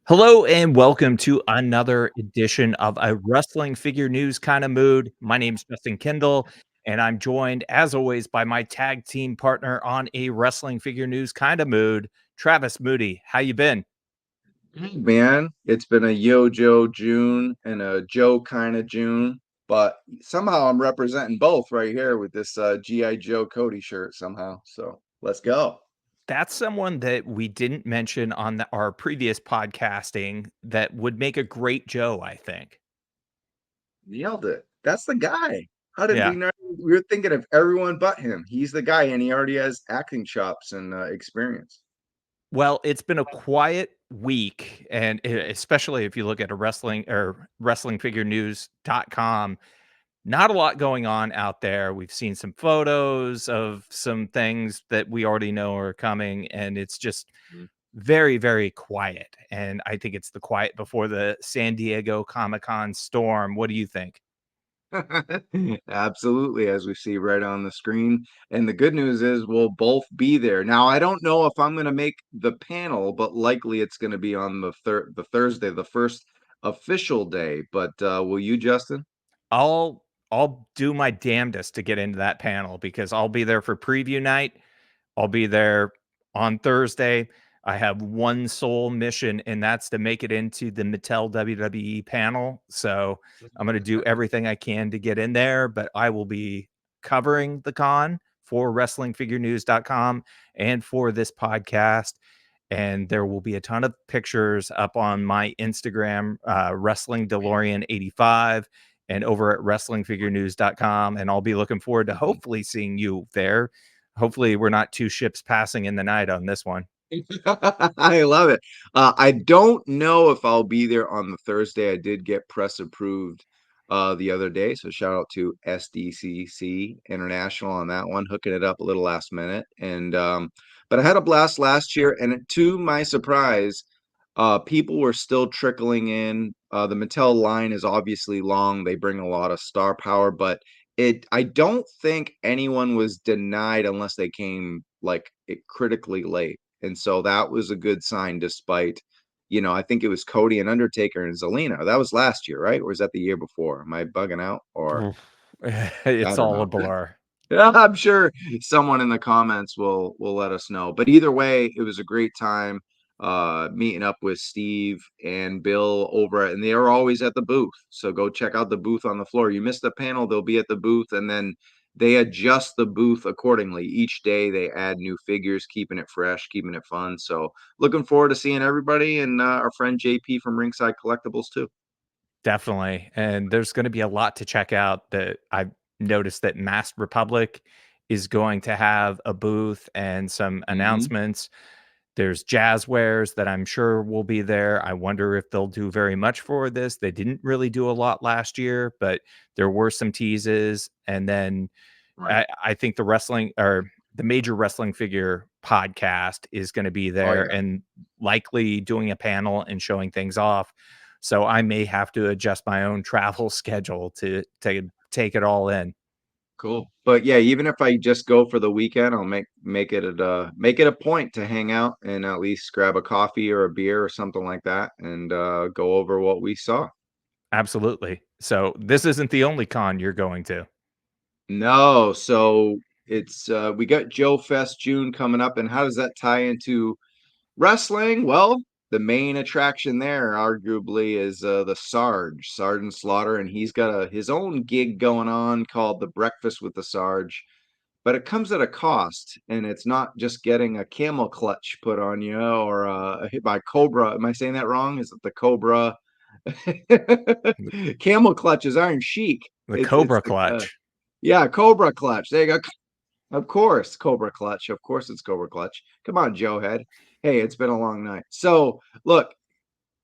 Hello and welcome to another edition of a wrestling figure news kind of mood. My name's Justin Kendall, and I'm joined, as always, by my tag team partner on a wrestling figure news kind of mood, Travis Moody. How you been? Hey, man, it's been a Yo-Joe June and a Joe kind of June, but somehow I'm representing both right here with this G.I. Joe Cody shirt somehow. So let's go. That's someone that we didn't mention on our previous podcasting that would make a great Joe, I think. Nailed it. That's the guy. How did we Yeah. know? We were thinking of everyone but him. He's the guy, and he already has acting chops and experience. Well, it's been a quiet week, and especially if you look at a wrestling or wrestlingfigurenews.com. Not a lot going on out there. We've seen some photos of some things that we already know are coming, and it's just very, very quiet. And I think it's the quiet before the San Diego Comic-Con storm. What do you think? Absolutely, as we see right on the screen. And the good news is we'll both be there. Now, I don't know if I'm going to make the panel, but likely it's going to be on the Thursday, the first official day. But will you, Justin? I'll do my damnedest to get into that panel because I'll be there for preview night. I'll be there on Thursday. I have one sole mission, and that's to make it into the Mattel WWE panel. So I'm going to do everything I can to get in there, but I will be covering the con for WrestlingFigureNews.com and for this podcast. And there will be a ton of pictures up on my Instagram, Wrestling DeLorean 85, and over at WrestlingFigureNews.com. And I'll be looking forward to hopefully seeing you there. Hopefully, we're not two ships passing in the night on this one. I love it. I don't know if I'll be there on the Thursday. I did get press approved the other day, so shout out to SDCC International on that one, hooking it up a little last minute. And but I had a blast last year, and to my surprise, people were still trickling in. The Mattel line is obviously long; they bring a lot of star power, but I don't think anyone was denied unless they came like critically late. And so that was a good sign, despite, I think it was Cody and Undertaker and Zelina. That was last year, right? Or was that the year before? Am I bugging out? Or Oof. I It's don't all a know. blur. Yeah, I'm sure someone in the comments will let us know. But either way, it was a great time meeting up with Steve and Bill over and they are always at the booth. So go check out the booth on the floor. You missed the panel, they'll be at the booth and then they adjust the booth accordingly. Each day they add new figures, keeping it fresh, keeping it fun. So looking forward to seeing everybody and our friend JP from Ringside Collectibles too. Definitely. And there's going to be a lot to check out that I've noticed that Masked Republic is going to have a booth and some Mm-hmm. announcements. There's Jazwares that I'm sure will be there. I wonder if they'll do very much for this. They didn't really do a lot last year, but there were some teases. And then Right. I think the wrestling or the major wrestling figure podcast is going to be Oh there yeah. and likely doing a panel and showing things off. So I may have to adjust my own travel schedule to take it all in. Cool. But yeah, even if I just go for the weekend, I'll make it a point to hang out and at least grab a coffee or a beer or something like that and go over what we saw. Absolutely. So this isn't the only con you're going to. No, so it's we got Joe Fest June coming up, and how does that tie into wrestling? Well, the main attraction there, arguably, is the Sarge, Sergeant Slaughter, and he's got his own gig going on called the Breakfast with the Sarge. But it comes at a cost, and it's not just getting a camel clutch put on you or a hit by Cobra. Am I saying that wrong? Is it the Cobra? The Camel clutch is Iron Sheik. the It's Cobra the Clutch. yeah, Cobra clutch. There you go. Of course, Cobra clutch. Of course, it's Cobra clutch. Come on, Joe Head. Hey, it's been a long night. So look,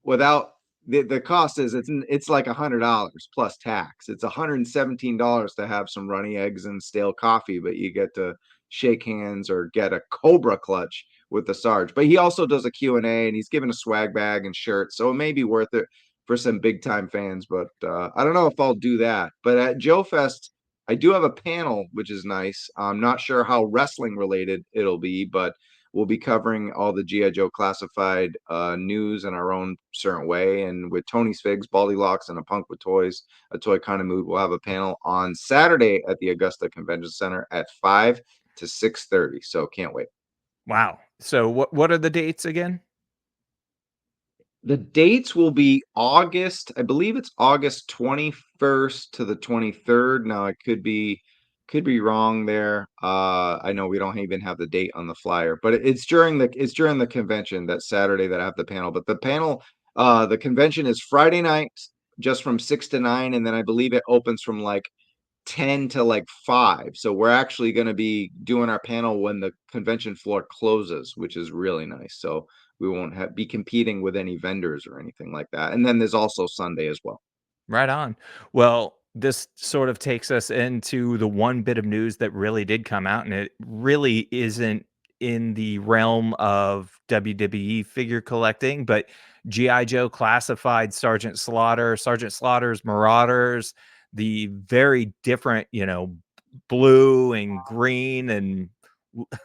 without the cost is it's like $100 plus tax. It's $117 to have some runny eggs and stale coffee, but you get to shake hands or get a Cobra clutch with the Sarge. But he also does a Q&A and he's given a swag bag and shirt, so it may be worth it for some big time fans. But I don't know if I'll do that. But at Joe Fest, I do have a panel, which is nice. I'm not sure how wrestling related it'll be, but we'll be covering all the G.I. Joe classified news in our own certain way. And with Tony's Figs, Baldy Locks, and a Punk with Toys, a toy kind of mood, we'll have a panel on Saturday at the Augusta Convention Center at 5 to 6:30. So can't wait. Wow. So what are the dates again? The dates will be August, I believe it's August 21st to the 23rd. Now I could be wrong there. I know we don't even have the date on the flyer, but it's during the convention that Saturday that I have the panel. But the convention is Friday night just from 6 to 9, and then I believe it opens from like 10 to like 5. So we're actually going to be doing our panel when the convention floor closes, which is really nice. So we won't be competing with any vendors or anything like that. And then there's also Sunday as well. Right on. Well, this sort of takes us into the one bit of news that really did come out, and it really isn't in the realm of WWE figure collecting, but G.I. Joe classified Sergeant Slaughter's Marauders, the very different, blue and green and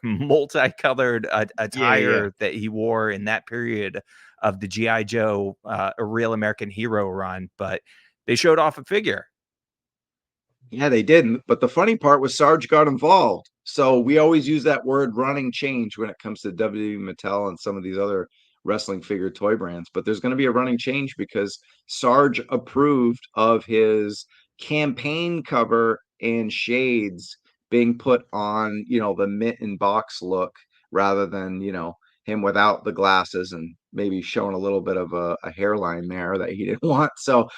multicolored Yeah, yeah. attire that he wore in that period of the G.I. Joe, a real American hero run. But they showed off a figure. Yeah, they didn't. But the funny part was Sarge got involved. So we always use that word running change when it comes to WWE, Mattel, and some of these other wrestling figure toy brands. But there's going to be a running change because Sarge approved of his campaign cover and shades being put on, the mitt and box look rather than, him without the glasses and maybe showing a little bit of a hairline there that he didn't want. So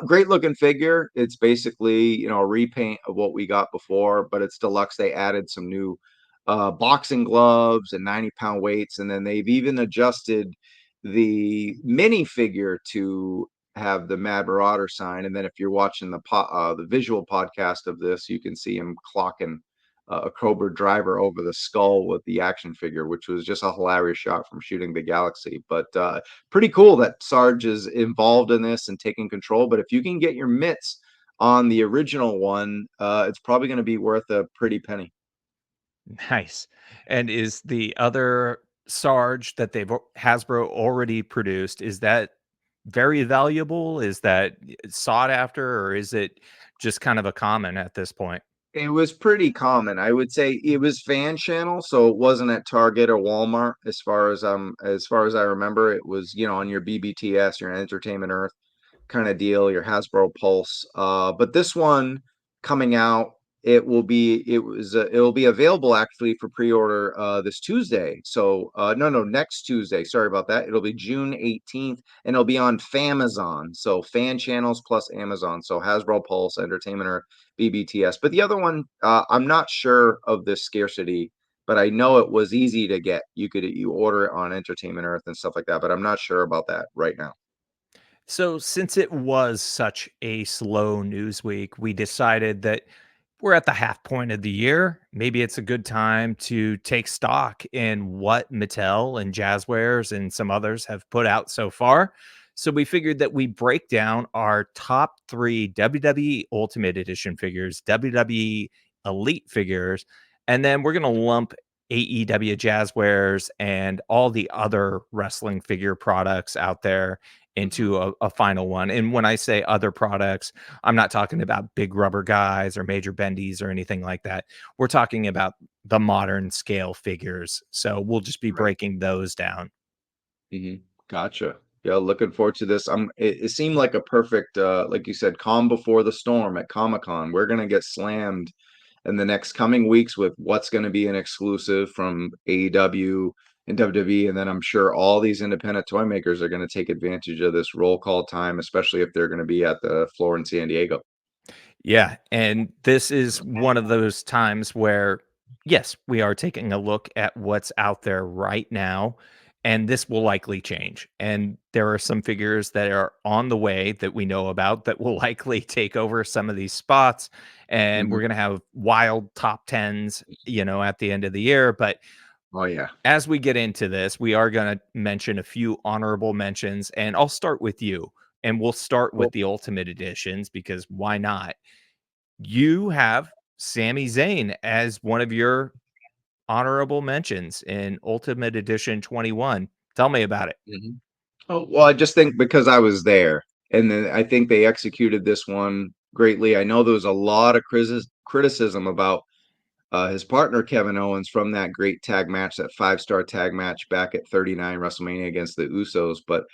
great looking figure. It's basically, a repaint of what we got before, but it's deluxe. They added some new boxing gloves and 90-pound weights, and then they've even adjusted the mini figure to have the Mad Marauder sign. And then if you're watching the visual podcast of this, you can see him clocking a Cobra driver over the skull with the action figure, which was just a hilarious shot from Shooting the Galaxy. But pretty cool that Sarge is involved in this and taking control. But if you can get your mitts on the original one, it's probably going to be worth a pretty penny. Nice. And is the other Sarge that Hasbro already produced, is that very valuable? Is that sought after, or is it just kind of a common at this point? It was pretty common. I would say it was fan channel, so it wasn't at Target or Walmart as far as I remember. It was, on your BBTS, your Entertainment Earth kind of deal, your Hasbro Pulse. But this one coming out, it'll be available actually for pre-order this Tuesday. So no, next Tuesday. Sorry about that. It'll be June 18th, and it'll be on Famazon. So fan channels plus Amazon. So Hasbro Pulse, Entertainment or BBTS. But the other one, I'm not sure of the scarcity, but I know it was easy to get. You order it on Entertainment Earth and stuff like that, but I'm not sure about that right now. So, since it was such a slow news week, we decided that we're at the half point of the year. Maybe it's a good time to take stock in what Mattel and Jazzwares and some others have put out so far. So, we figured that we break down our top three WWE Ultimate Edition figures, WWE Elite figures, and then we're going to lump AEW Jazzwares and all the other wrestling figure products out there Mhm. into a final one. And when I say other products, I'm not talking about big rubber guys or major bendies or anything like that. We're talking about the modern scale figures. So we'll just be Right. breaking those down. Gotcha. Yeah, looking forward to this. It seemed like a perfect, like you said, calm before the storm at Comic-Con. We're gonna get slammed in the next coming weeks with what's going to be an exclusive from AEW and WWE, and then I'm sure all these independent toy makers are going to take advantage of this roll call time, especially if they're going to be at the floor in San Diego. Yeah, and this is one of those times where, yes, we are taking a look at what's out there right now, and this will likely change. And there are some figures that are on the way that we know about that will likely take over some of these spots. And we're Mhm. going to have wild top tens, at the end of the year. But Oh yeah. as we get into this, we are going to mention a few honorable mentions, and I'll start with you. And we'll start with Cool. the Ultimate Editions because why not? You have Sami Zayn as one of your honorable mentions in Ultimate Edition 21. Tell me about it. Mhm. Oh, well, I just think because I was there, and then I think they executed this one greatly. I know there was a lot of criticism about his partner Kevin Owens from that great tag match, that 5-star tag match back at 39 WrestleMania against the Usos. But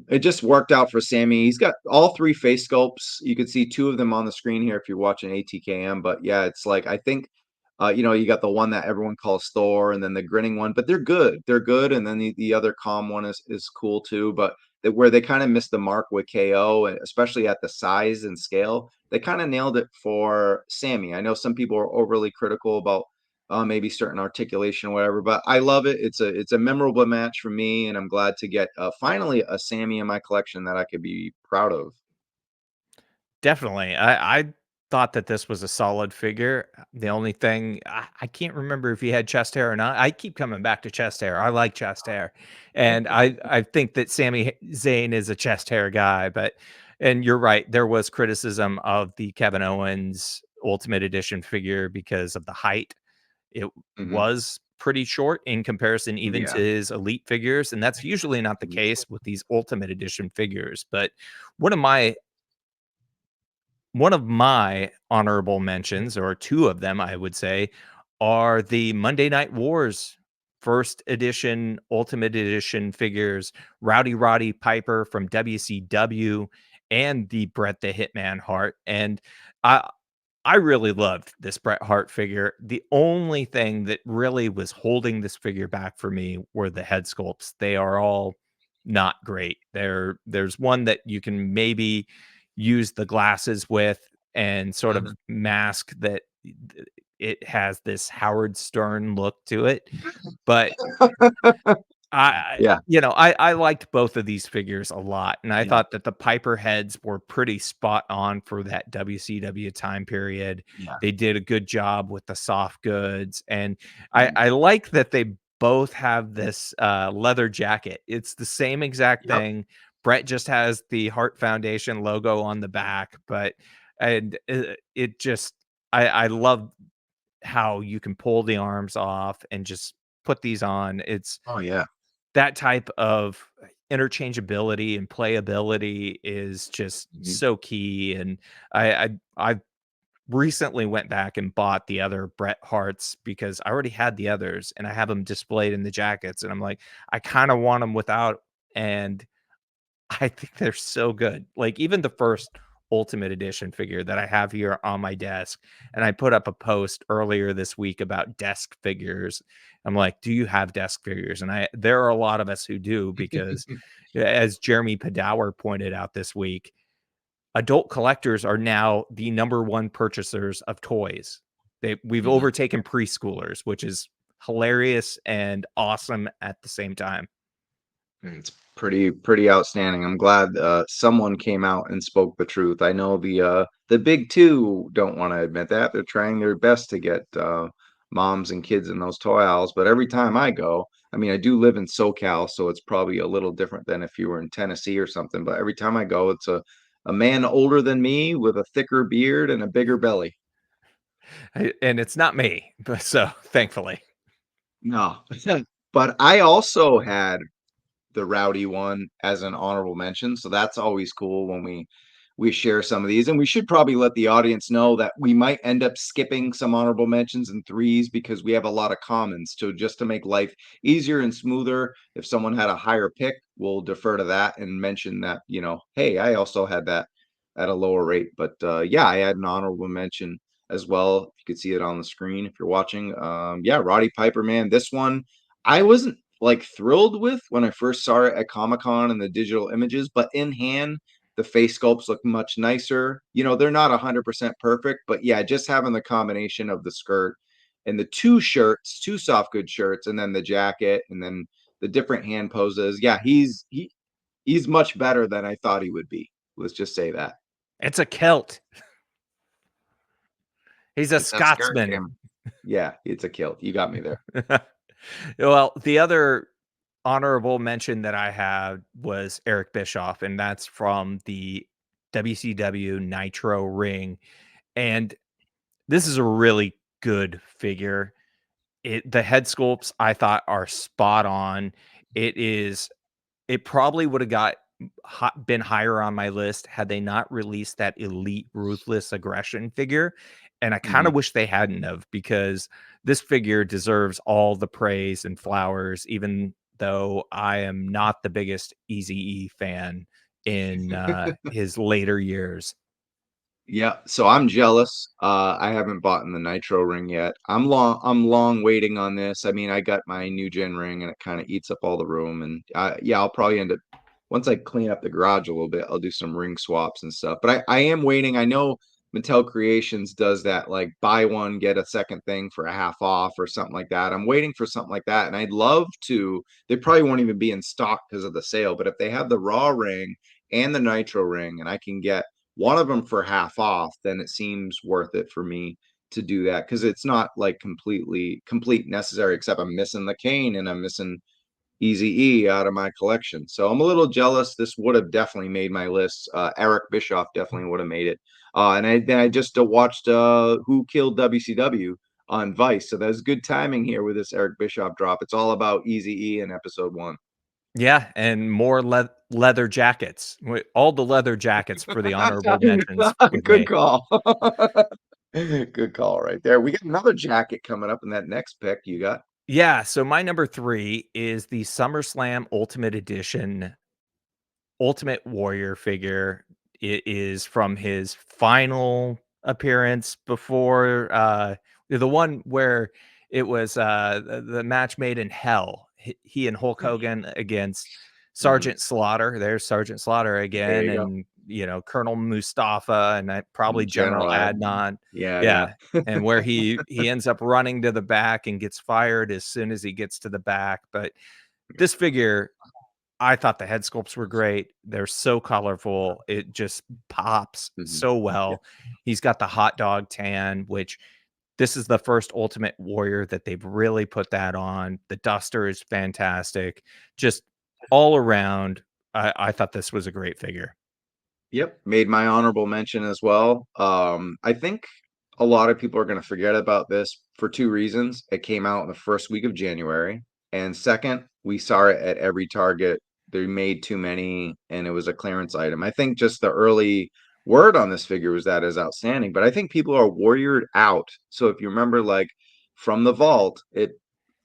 it just worked out for Sammy. He's got all three face sculpts. You can see two of them on the screen here if you're watching ATKM. But yeah, it's like I think you got the one that everyone calls Thor, and then the grinning one. But they're good. They're good. And then the other calm one is cool too. But where they kind of missed the mark with KO, and especially at the size and scale, they kind of nailed it for Sammy. I know some people are overly critical about maybe certain articulation or whatever, but I love it. It's a memorable match for me, and I'm glad to get finally a Sammy in my collection that I could be proud of. Definitely. I thought that this was a solid figure. The only thing I can't remember if he had chest hair or not. I keep coming back to chest hair. I like chest hair. And I think that Sami Zayn is a chest hair guy, but and you're right, there was criticism of the Kevin Owens Ultimate Edition figure because of the height. It Hmm. was pretty short in comparison even to Yeah. his elite figures, and that's usually not the case with these Ultimate Edition figures. But one of my one of my honorable mentions, or 2 of them, I would say, are the Monday Night Wars first edition, Ultimate Edition figures, Roddy Piper from WCW and the Bret the Hitman Hart. And I I really loved this Bret Hart figure. The only thing that really was holding this figure back for me were the head sculpts. They are all not great. There's one that you can maybe use the glasses with and sort of Hmm. mask that it has this Howard Stern look to it, but Yeah. I liked both of these figures a lot, and I Yeah. thought that the Piper heads were pretty spot on for that WCW time period. Yeah. They did a good job with the soft goods, and Mhm. I like that they both have this, leather jacket. It's the same exact Yep. thing. Brett just has the Heart Foundation logo on the back, but and, it just I love how you can pull the arms off and just put these on. It's Oh yeah. that type of interchangeability and playability is just Mhm. so key, and I recently went back and bought the other Bret Harts because I already had the others, and I have them displayed in the jackets, and I'm like, I kinda want them without, and I think they're so good. Like, even the first Ultimate Edition figure that I have here on my desk, and I put up a post earlier this week about desk figures. I'm like, "Do you have desk figures?" And there are a lot of us who do because, as Jeremy Padower pointed out this week, adult collectors are now the number one purchasers of toys. We've Mhm. overtaken preschoolers, which is hilarious and awesome at the same time. It's pretty outstanding. I'm glad someone came out and spoke the truth. I know the big two don't want to admit that. They're trying their best to get moms and kids in those toy aisles, but every time I go, I mean, I do live in SoCal, so it's probably a little different than if you were in Tennessee or something, but every time I go, it's a man older than me with a thicker beard and a bigger belly. And it's not me, but so thankfully. No. But I also had the Rowdy one as an honorable mention. So that's always cool when we share some of these. And we should probably let the audience know that we might end up skipping some honorable mentions and threes because we have a lot of commons. So just to make life easier and smoother, if someone had a higher pick, we'll defer to that and mention that, hey, I also had that at a lower rate. But yeah, I had an honorable mention as well. You could see it on the screen if you're watching. Yeah, Roddy Piper, man, this one I wasn't like thrilled with when I first saw it at Comic Con and the digital images, but in hand, the face sculpts look much nicer. They're not 100% perfect, but yeah, just having the combination of the skirt and the two shirts, two soft good shirts, and then the jacket, and then the different hand poses. Yeah, he's much better than I thought he would be. Let's just say that. It's a Celt. He's a It's that skirt, Scotsman. damn. Yeah, it's a kilt. You got me there. Well, the other honorable mention that I had was Eric Bischoff, and that's from the WCW Nitro ring. And this is a really good figure. The head sculpts I thought are spot on. It is it probably would have been higher on my list had they not released that Elite Ruthless Aggression figure, and I kinda Mhm. wish they hadn't have, because this figure deserves all the praise and flowers, even though I am not the biggest Eazy-E fan in, his later years. Yeah, so I'm jealous. I haven't bought in the Nitro ring yet. I'm long waiting on this. I mean, I got my new gen ring and it kind of eats up all the room. And yeah, I'll probably end up once I clean up the garage a little bit, I'll do some ring swaps and stuff. But I am waiting. I know Mattel Creations does that, like buy one, get a second thing for a half off or something like that. I'm waiting for something like that. And I'd love to, they probably won't even be in stock because of the sale, but if they have the raw ring and the Nitro ring and I can get one of them for half off, then it seems worth it for me to do that because it's not like complete necessary, except I'm missing the cane and I'm missing Easy E out of my collection. So I'm a little jealous. This would have definitely made my list. Eric Bischoff definitely would have made it. And I just watched Who Killed WCW on Vice. So that's good timing here with this Eric Bischoff drop. It's all about Easy E in episode 1. Yeah, and more leather jackets. All the leather jackets for the honorable mentions with Good me. call. Good call right there. We got another jacket coming up in that next pick you got. Yeah, so my number 3 is the SummerSlam Ultimate Edition Ultimate Warrior figure. It is from his final appearance before, the one where it was, the match made in hell. He and Hulk Hogan against Mhm. Sergeant Slaughter. There's Sergeant Slaughter There again, you go. and, Colonel Mustafa, and probably General General Adnan. Adnan. Yeah, yeah. Yeah, and where he ends up running to the back and gets fired as soon as he gets to the back. But this figure, I thought the head sculpts were great. They're so colorful. It just pops Mhm. so Yeah. well. He's got the hot dog tan, which this is the first Ultimate Warrior that they've really put that on. The duster is fantastic. Just all around, I thought this was a great figure. Yep, made my honorable mention as well. I think a lot of people are going to forget about this for two reasons. It came out in the first week of January, and second, we saw it at every Target. They made too many, and it was a clearance item. I think just the early word on this figure was that is outstanding, but I think people are warriored out. So if you remember, like from the vault, it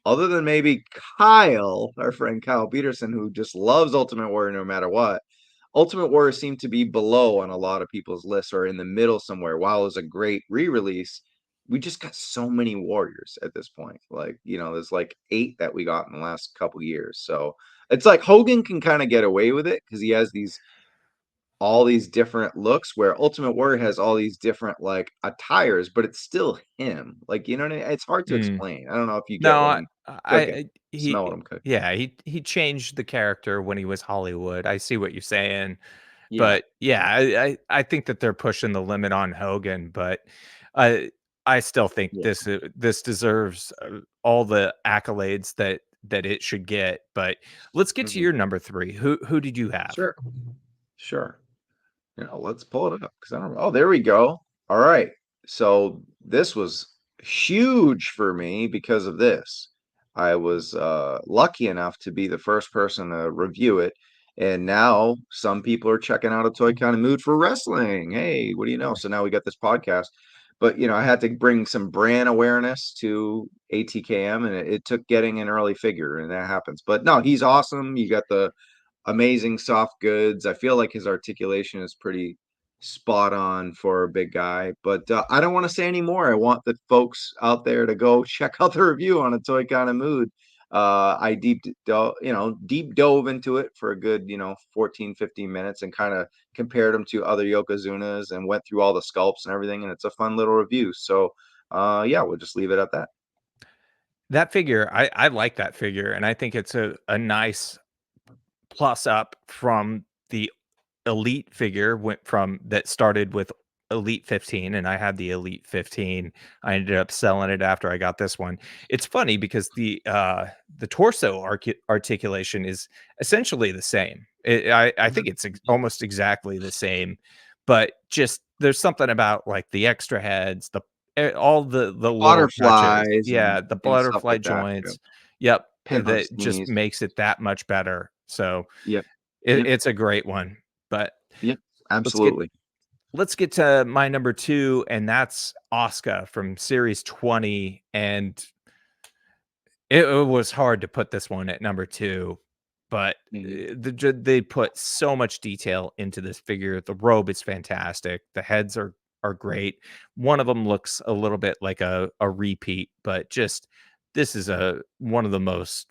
other than maybe Kyle, our friend Kyle Peterson, who just loves Ultimate Warrior no matter what. Ultimate Warrior seemed to be below on a lot of people's lists or in the middle somewhere. While it was a great re-release, we just got so many Warriors at this point. Like, there's like 8 that we got in the last couple years. So it's like Hogan can kind of get away with it because he has all these different looks where Ultimate Warrior has all these different like attires, but it's still him. Like, you know what I mean? It's hard to Mm. explain. I don't know if you get No, what I I'm cooking. I Smell he what I'm cooking. yeah, he changed the character when he was Hollywood. I see what you're saying. Yeah. But yeah, I think that they're pushing the limit on Hogan, but I I still think Yeah. this deserves, all the accolades that it should get. But let's get to Mhm. your number 3. Who did you have? Sure. Sure. Let's pull it up because I don't know. Oh, there we go. All right. So this was huge for me because of this. I was lucky enough to be the first person to review it. And now some people are checking out a Toy Kind of Mood for wrestling. Hey, what do you know? So now we got this podcast. But I had to bring some brand awareness to ATKM, and it took getting an early figure, and that happens. But no, he's awesome. You got the amazing soft goods. I feel like his articulation is pretty spot on for a big guy, but I don't want to say any more. I want the folks out there to go check out the review on A Toy Kind of Mood. I deep dove into it for a good, 14, 15 minutes and kind of compared them to other Yokozunas and went through all the sculpts and everything. And it's a fun little review. So, yeah, we'll just leave it at that. That figure, I like that figure, and I think it's a nice plus up from the Elite figure. Went from that started with Elite 15, and I had the Elite 15. I ended up selling it after I got this one. It's funny because the torso articulation is essentially the same. I think Mhm. it's almost exactly the same, but just there's something about like the extra heads, all the little touches. Butterflies Yeah, the and stuff butterfly like that. Yeah. joints. Yep, Pinhoof that just sneeze. makes it that much better. So Yep. Yep. it's a great one. But Yep. let's get Absolutely. let's get to my number 2, and that's Asuka from Series 20. And it was hard to put this one at number 2, but Mhm. they put so much detail into this figure. The robe is fantastic. The heads are great. One of them looks a little bit like a repeat, but just this is a one of the most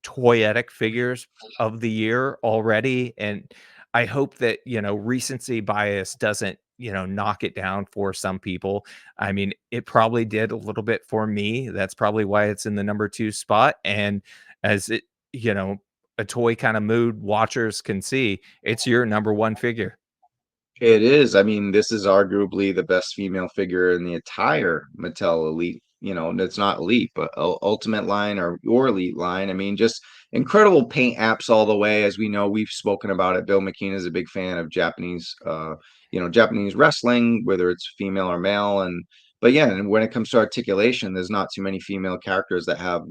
toyetic figures of the year already. And I hope that, recency bias doesn't, knock it down for some people. I mean, it probably did a little bit for me. That's probably why it's in the number 2 spot. And as it, you know, a toy kind of mood watchers can see, it's your number 1 figure. It is. I mean, this is arguably the best female figure in the entire Mattel Elite. And it's not Elite, but Ultimate line or Elite line. I mean, just incredible paint apps all the way. As we know, we've spoken about it. Bill McKean is a big fan of Japanese wrestling, whether it's female or male. But yeah, and when it comes to articulation, there's not too many female characters that have,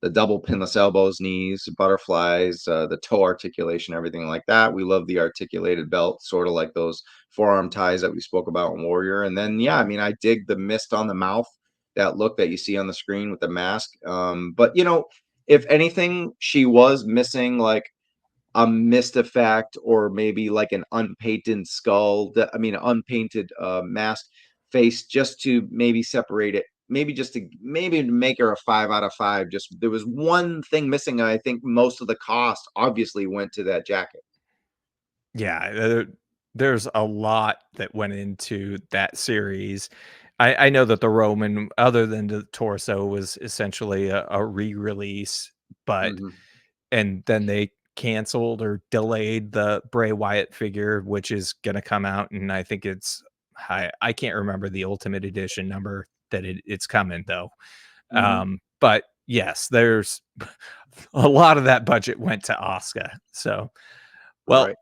the double pinless elbows, knees, butterflies, the toe articulation, everything like that. We love the articulated belt, sort of like those forearm ties that we spoke about in Warrior. And then, yeah, I mean, I dig the mist on the mouth, that look that you see on the screen with the mask. But, if anything, she was missing like a mist effect or maybe like an unpainted skull, unpainted mask face, just to maybe separate it, maybe to make her a 5 out of 5. Just there was one thing missing, and I think most of the cost obviously went to that jacket. Yeah, there's a lot that went into that series. I know that the Roman, other than the torso, was essentially a re-release, but Mhm. and then they canceled or delayed the Bray Wyatt figure, which is gonna come out, and I think I can't remember the Ultimate Edition number that it's coming though. Mhm. But yes, there's a lot of that budget went to Asuka. So, well, Right.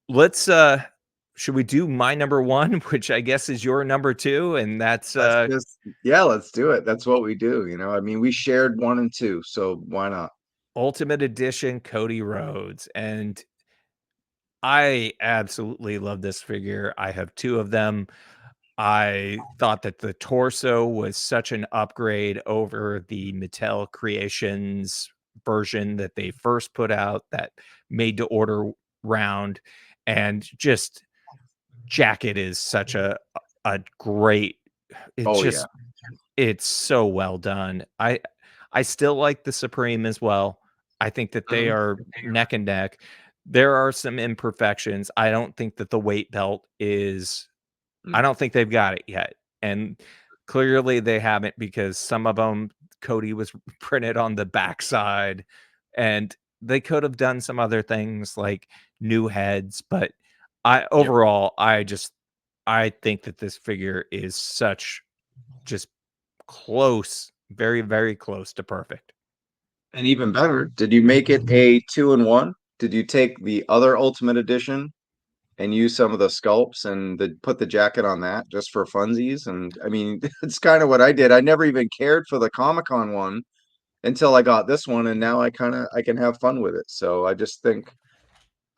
let's should we do my number 1, which I guess is your number 2, and that's Yeah, let's do it. That's what we do. I mean, we shared 1 and 2, so why not? Ultimate Edition Cody Rhodes. And I absolutely love this figure. I have 2 of them. I thought that the torso was such an upgrade over the Mattel Creations version that they first put out, that made to order round. And just jacket is such a great, it Oh yeah. just it's so well done. I still like the Supreme as well. I think that they Mhm. are neck and neck. There are some imperfections. I don't think that the weight belt is, I No. don't think they've got it yet. And clearly they haven't, because some of them Cody was printed on the backside, and they could have done some other things like new heads, but Yep. I think that this figure is such, just close, very, very close to perfect. And even better, did you make it a 2-in-1? Did you take the other Ultimate Edition and use some of the sculpts and put the jacket on that just for funsies? And I mean, it's kind of what I did. I never even cared for the Comic-Con one until I got this one, and now I can have fun with it. So I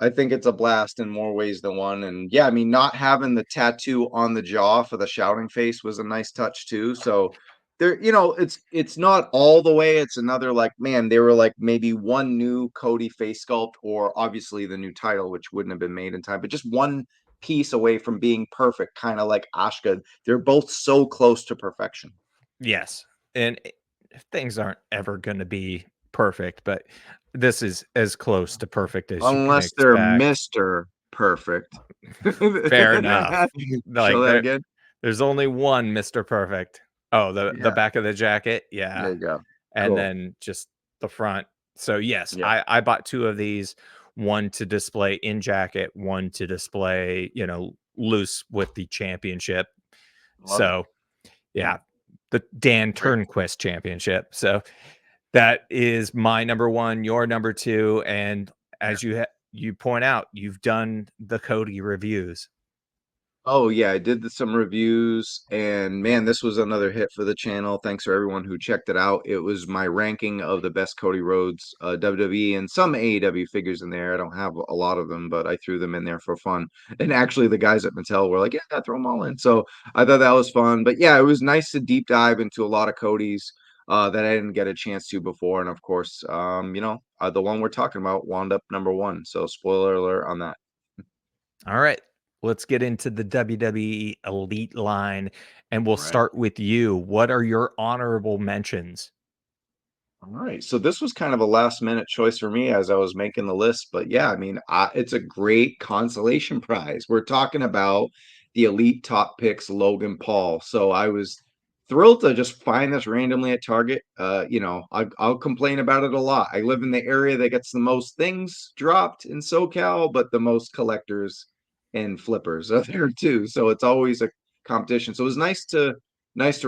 think it's a blast in more ways than one. And yeah, I mean, not having the tattoo on the jaw for the shouting face was a nice touch too. So there, it's not all the way. It's another, like, man, they were like maybe one new Cody face sculpt, or obviously the new title, which wouldn't have been made in time, but just one piece away from being perfect, kind of like Ashka. They're both so close to perfection. Yes, and things aren't ever gonna be perfect, but this is as close to perfect as you can Unless they're expect. Mr. Perfect. Fair enough. Show Like, that again. there's only one Mr. Perfect. Oh, the Yeah, back of the jacket? there Yeah, you go. and Cool. then just the front. So, yes, Yeah, I bought 2 of these, 1 to display in jacket, 1 to display, loose with the championship. love it. So, yeah, the Dan Great. Turnquist Championship. So, that is my number 1, your number 2, and as you point out, you've done the Cody reviews. Oh yeah, I did some reviews, and man, this was another hit for the channel. Thanks for everyone who checked it out. It was my ranking of the best Cody Rhodes, WWE, and some AEW figures in there. I don't have a lot of them, but I threw them in there for fun. And actually, the guys at Mattel were like, "Yeah, throw them all in." So I thought that was fun. But yeah, it was nice to deep dive into a lot of Cody's that I didn't get a chance to before. And of course, the one we're talking about wound up number one. So spoiler alert on that. All right, let's get into the WWE Elite line, and we'll Right. start with you. What are your honorable mentions? All right. So this was kind of a last minute choice for me as I was making the list. But yeah, I mean, it's a great consolation prize. We're talking about the Elite Top Picks Logan Paul. So I was thrilled to just find this randomly at Target. I'll complain about it a lot. I live in the area that gets the most things dropped in SoCal, but the most collectors and flippers are there too. So it's always a competition. So it was nice to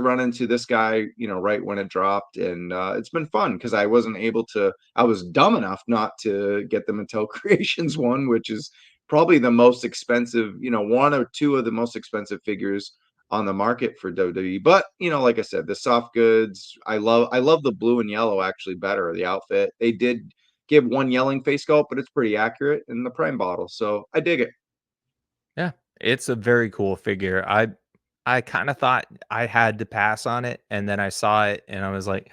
run into this guy, right when it dropped. And it's been fun because I was dumb enough not to get the Mattel Creations one, which is probably the most expensive, one or two of the most expensive figures on the market for WWE. But, like I said, the soft goods, I love the blue and yellow actually better, the outfit. They did give one yelling face sculpt, but it's pretty accurate in the prime bottle. So I dig it. Yeah, it's a very cool figure. I kind of thought I had to pass on it, and then I saw it, and I was like,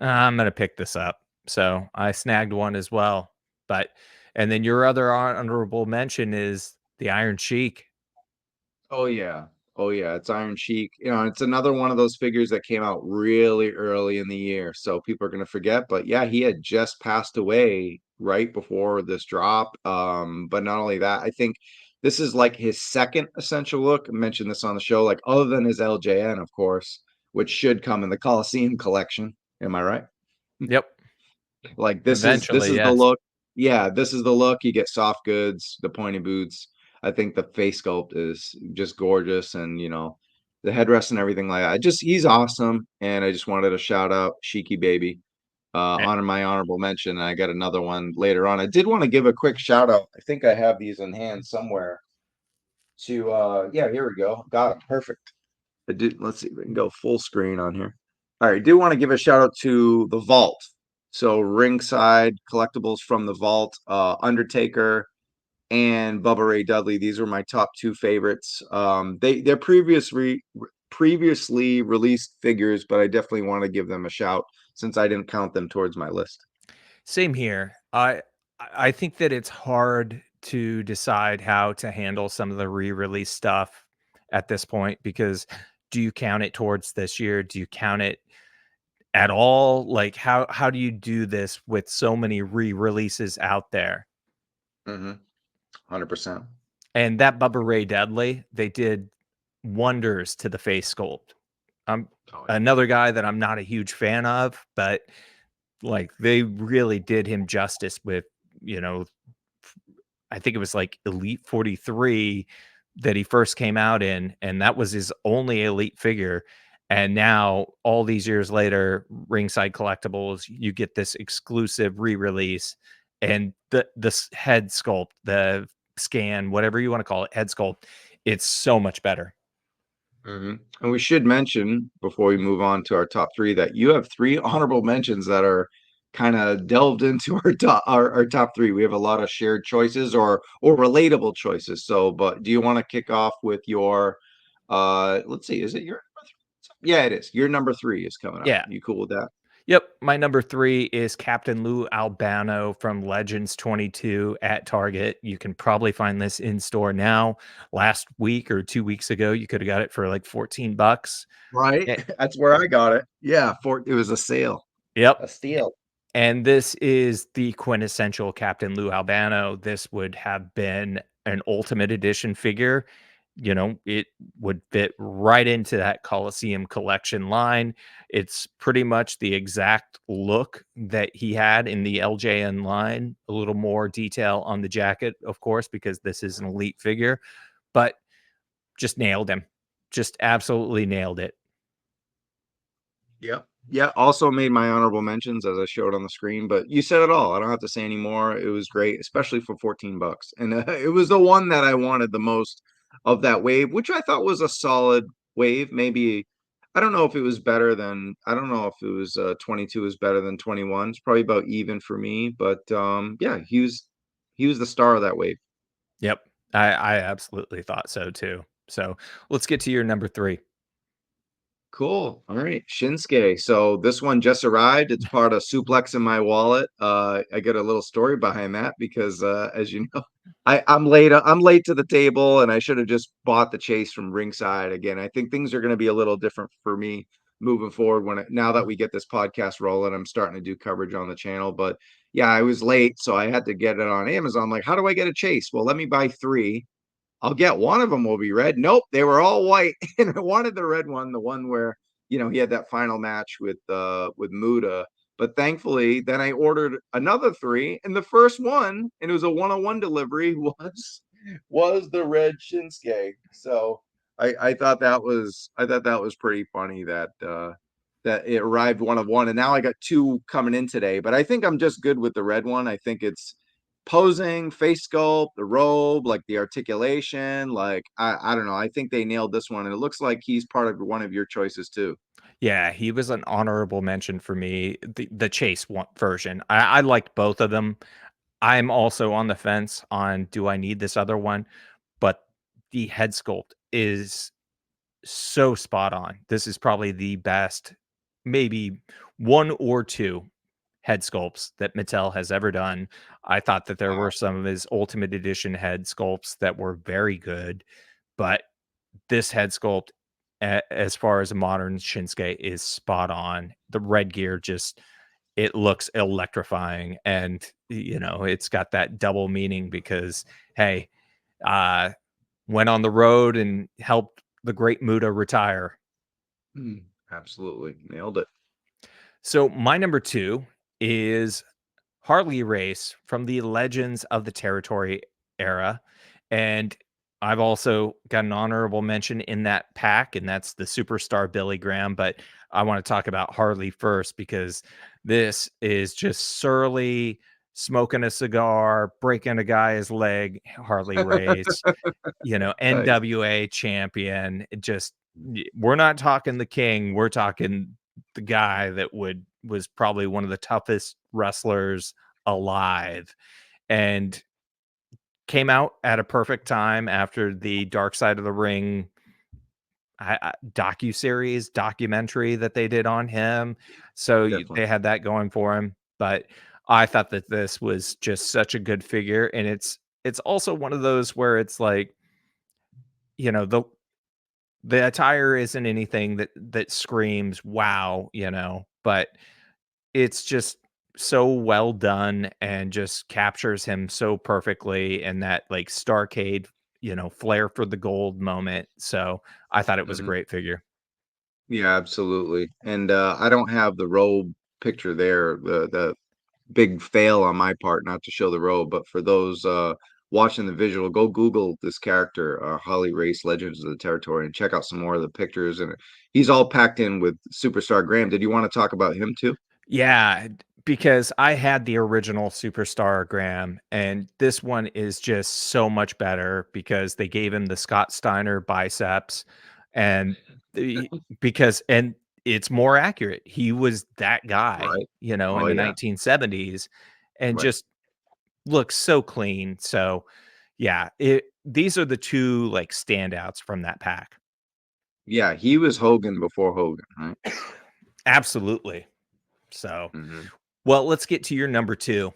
I'm gonna pick this up." So I snagged one as well. But and then your other honorable mention is the Iron Sheik. Oh yeah. Oh yeah, it's Iron Sheik. It's another one of those figures that came out really early in the year, so people are gonna forget. But yeah, he had just passed away right before this drop. But not only that, I think this is like his second essential look. I mentioned this on the show, like other than his LJN, of course, which should come in the Coliseum collection. Am I right? Yep. Like this Eventually, is the yes. look. Yeah, this is the look. You get soft goods, the pointy boots. I think the face sculpt is just gorgeous, and the headrest and everything like that. Just he's awesome, and I just wanted to shout out Sheiky Baby, Eh, honor my honorable mention. And I got another one later on. I did want to give a quick shout out. I think I have these in hand somewhere. To yeah, here we go. Got them. Perfect. I did. Let's see if we can go full screen on here. All right, I do want to give a shout out to the Vault. So ringside collectibles from the Vault, Undertaker and Bubba Ray Dudley. These were my top two favorites. They're previously released figures, but I definitely want to give them a shout since I didn't count them towards my list. Same here. I think that it's hard to decide how to handle some of the re-release stuff at this point because do you count it towards this year? Do you count it at all? Like how do you do this with so many re-releases out there? Mm-hmm. 100%. And that Bubba Ray Dudley, they did wonders to the face sculpt. Oh yeah. Another guy that I'm not a huge fan of, but like they really did him justice with, you know, I think it was like Elite 43 that he first came out in, and that was his only elite figure. And now, all these years later, Ringside Collectibles, you get this exclusive re-release, and the head sculpt, the scan, whatever you want to call it, head sculpt, it's so much better. Hmm. And we should mention before we move on to our top three that you have three honorable mentions that are kind of delved into our top three. We have a lot of shared choices or relatable choices. So, but do you want to kick off with your let's see, is it your number three? Yeah, it is. Your number three is coming up. Yeah. You cool with that? Yep. My number three is Captain Lou Albano from Legends 22 at Target. You can probably find this in store now. Last week or 2 weeks ago, you could have got it for like 14 bucks. Right. Eh, That's where I got it. Yeah, it was a sale. Yep. A steal. And this is the quintessential Captain Lou Albano. This would have been an Ultimate Edition figure. You know, it would fit right into that Coliseum collection line. It's pretty much the exact look that he had in the LJN line. A little more detail on the jacket, of course, because this is an elite figure, but just nailed him. Just absolutely nailed it. Yep. Yeah, also made my honorable mentions as I showed on the screen, but you said it all. I don't have to say anymore. It was great, especially for 14 bucks. And it was the one that I wanted the most of that wave, which I thought was a solid wave. Maybe I don't know if it was better than I don't know if it was 22 is better than 21. It's probably about even for me, but yeah, he was the star of that wave. Yep. I absolutely thought so too. So let's get to your number three. Cool. All right. Shinsuke. So this one just arrived. It's part of Suplex in my wallet. I get a little story behind that because as you know, I'm late. I'm late to the table and I should have just bought the chase from ringside again. I think things are going to be a little different for me moving forward now that we get this podcast rolling. I'm starting to do coverage on the channel. But yeah, I was late, so I had to get it on Amazon. Like, how do I get a chase? Well, let me buy three. I'll get one of them will be red. Nope, they were all white, and I wanted the red one, the one where he had that final match with Muda. But thankfully, then I ordered another three, and the first one, and it was a one-on-one delivery, was the red Shinsuke. So I thought that was pretty funny that it arrived one of one, and now I got two coming in today. But I think I'm just good with the red one. I think it's posing, face sculpt, the robe, like the articulation. Like I don't know. I think they nailed this one, and it looks like he's part of one of your choices too. Yeah, he was an honorable mention for me. The Chase one version. I liked both of them. I'm also on the fence on do I need this other one, but the head sculpt is so spot on. This is probably the best, maybe one or two head sculpts that Mattel has ever done. I thought that there were Wow. some of his Ultimate Edition head sculpts that were very good, but this head sculpt, as far as a modern Shinsuke, is spot on. The red gear just it looks electrifying, and it's got that double meaning because hey, uh, went on the road and helped the great Muda retire. Absolutely nailed it. So my number two is Harley Race from the Legends of the Territory era. And I've also got an honorable mention in that pack, and that's the superstar Billy Graham. But I want to talk about Harley first because this is just surly, smoking a cigar, breaking a guy's leg, Harley Race, Nice. NWA champion. We're not talking the king, we're talking the guy that was probably one of the toughest wrestlers alive, and came out at a perfect time after the Dark Side of the Ring docu-series documentary that they did on him. So Definitely. they had that going for him. But I thought that this was just such a good figure, and it's also one of those where it's like, the attire isn't anything that screams wow, but it's just so well done and just captures him so perfectly in that like Starcade, flair for the gold moment. So I thought it was a Mhm. great figure. Yeah, absolutely. And I don't have the robe picture there. The big fail on my part not to show the robe, but for those watching the visual, go Google this character, Holly Race Legends of the Territory, and check out some more of the pictures. And he's all packed in with Superstar Graham. Did you want to talk about him too? Yeah, because I had the original Superstar Graham, and this one is just so much better because they gave him the Scott Steiner biceps, and the because and it's more accurate. He was that guy, Right. in Oh the yeah. 1970s, and Right. just looks so clean. So, yeah, these are the two like standouts from that pack. Yeah, he was Hogan before Hogan, right? Absolutely. So, Hmm. well, let's get to your number two.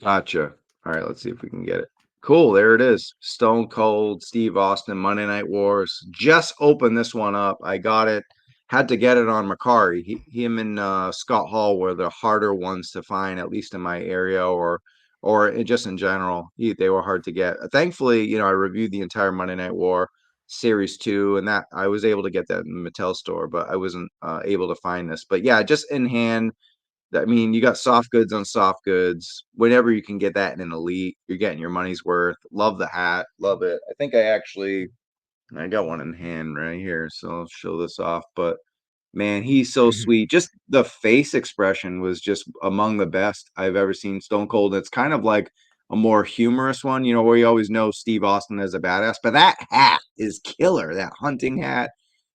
Gotcha. All right, let's see if we can get it. Cool, there it is. Stone Cold, Steve Austin, Monday Night Wars. Just opened this one up. I got it. Had to get it on Macari. Him and Scott Hall were the harder ones to find, at least in my area, just in general. They were hard to get. Thankfully, I reviewed the entire Monday Night War series two, and that I was able to get that in the Mattel store, but I wasn't able to find this. But yeah, just in hand. I mean, you got soft goods on soft goods. Whenever you can get that in an elite, you're getting your money's worth. Love the hat, love it. I think I got one in hand right here, so I'll show this off. But man, he's so sweet. Just the face expression was just among the best I've ever seen Stone Cold. It's kind of like a more humorous one, you know, where you always know Steve Austin as a badass. But that hat is killer. That hunting hat,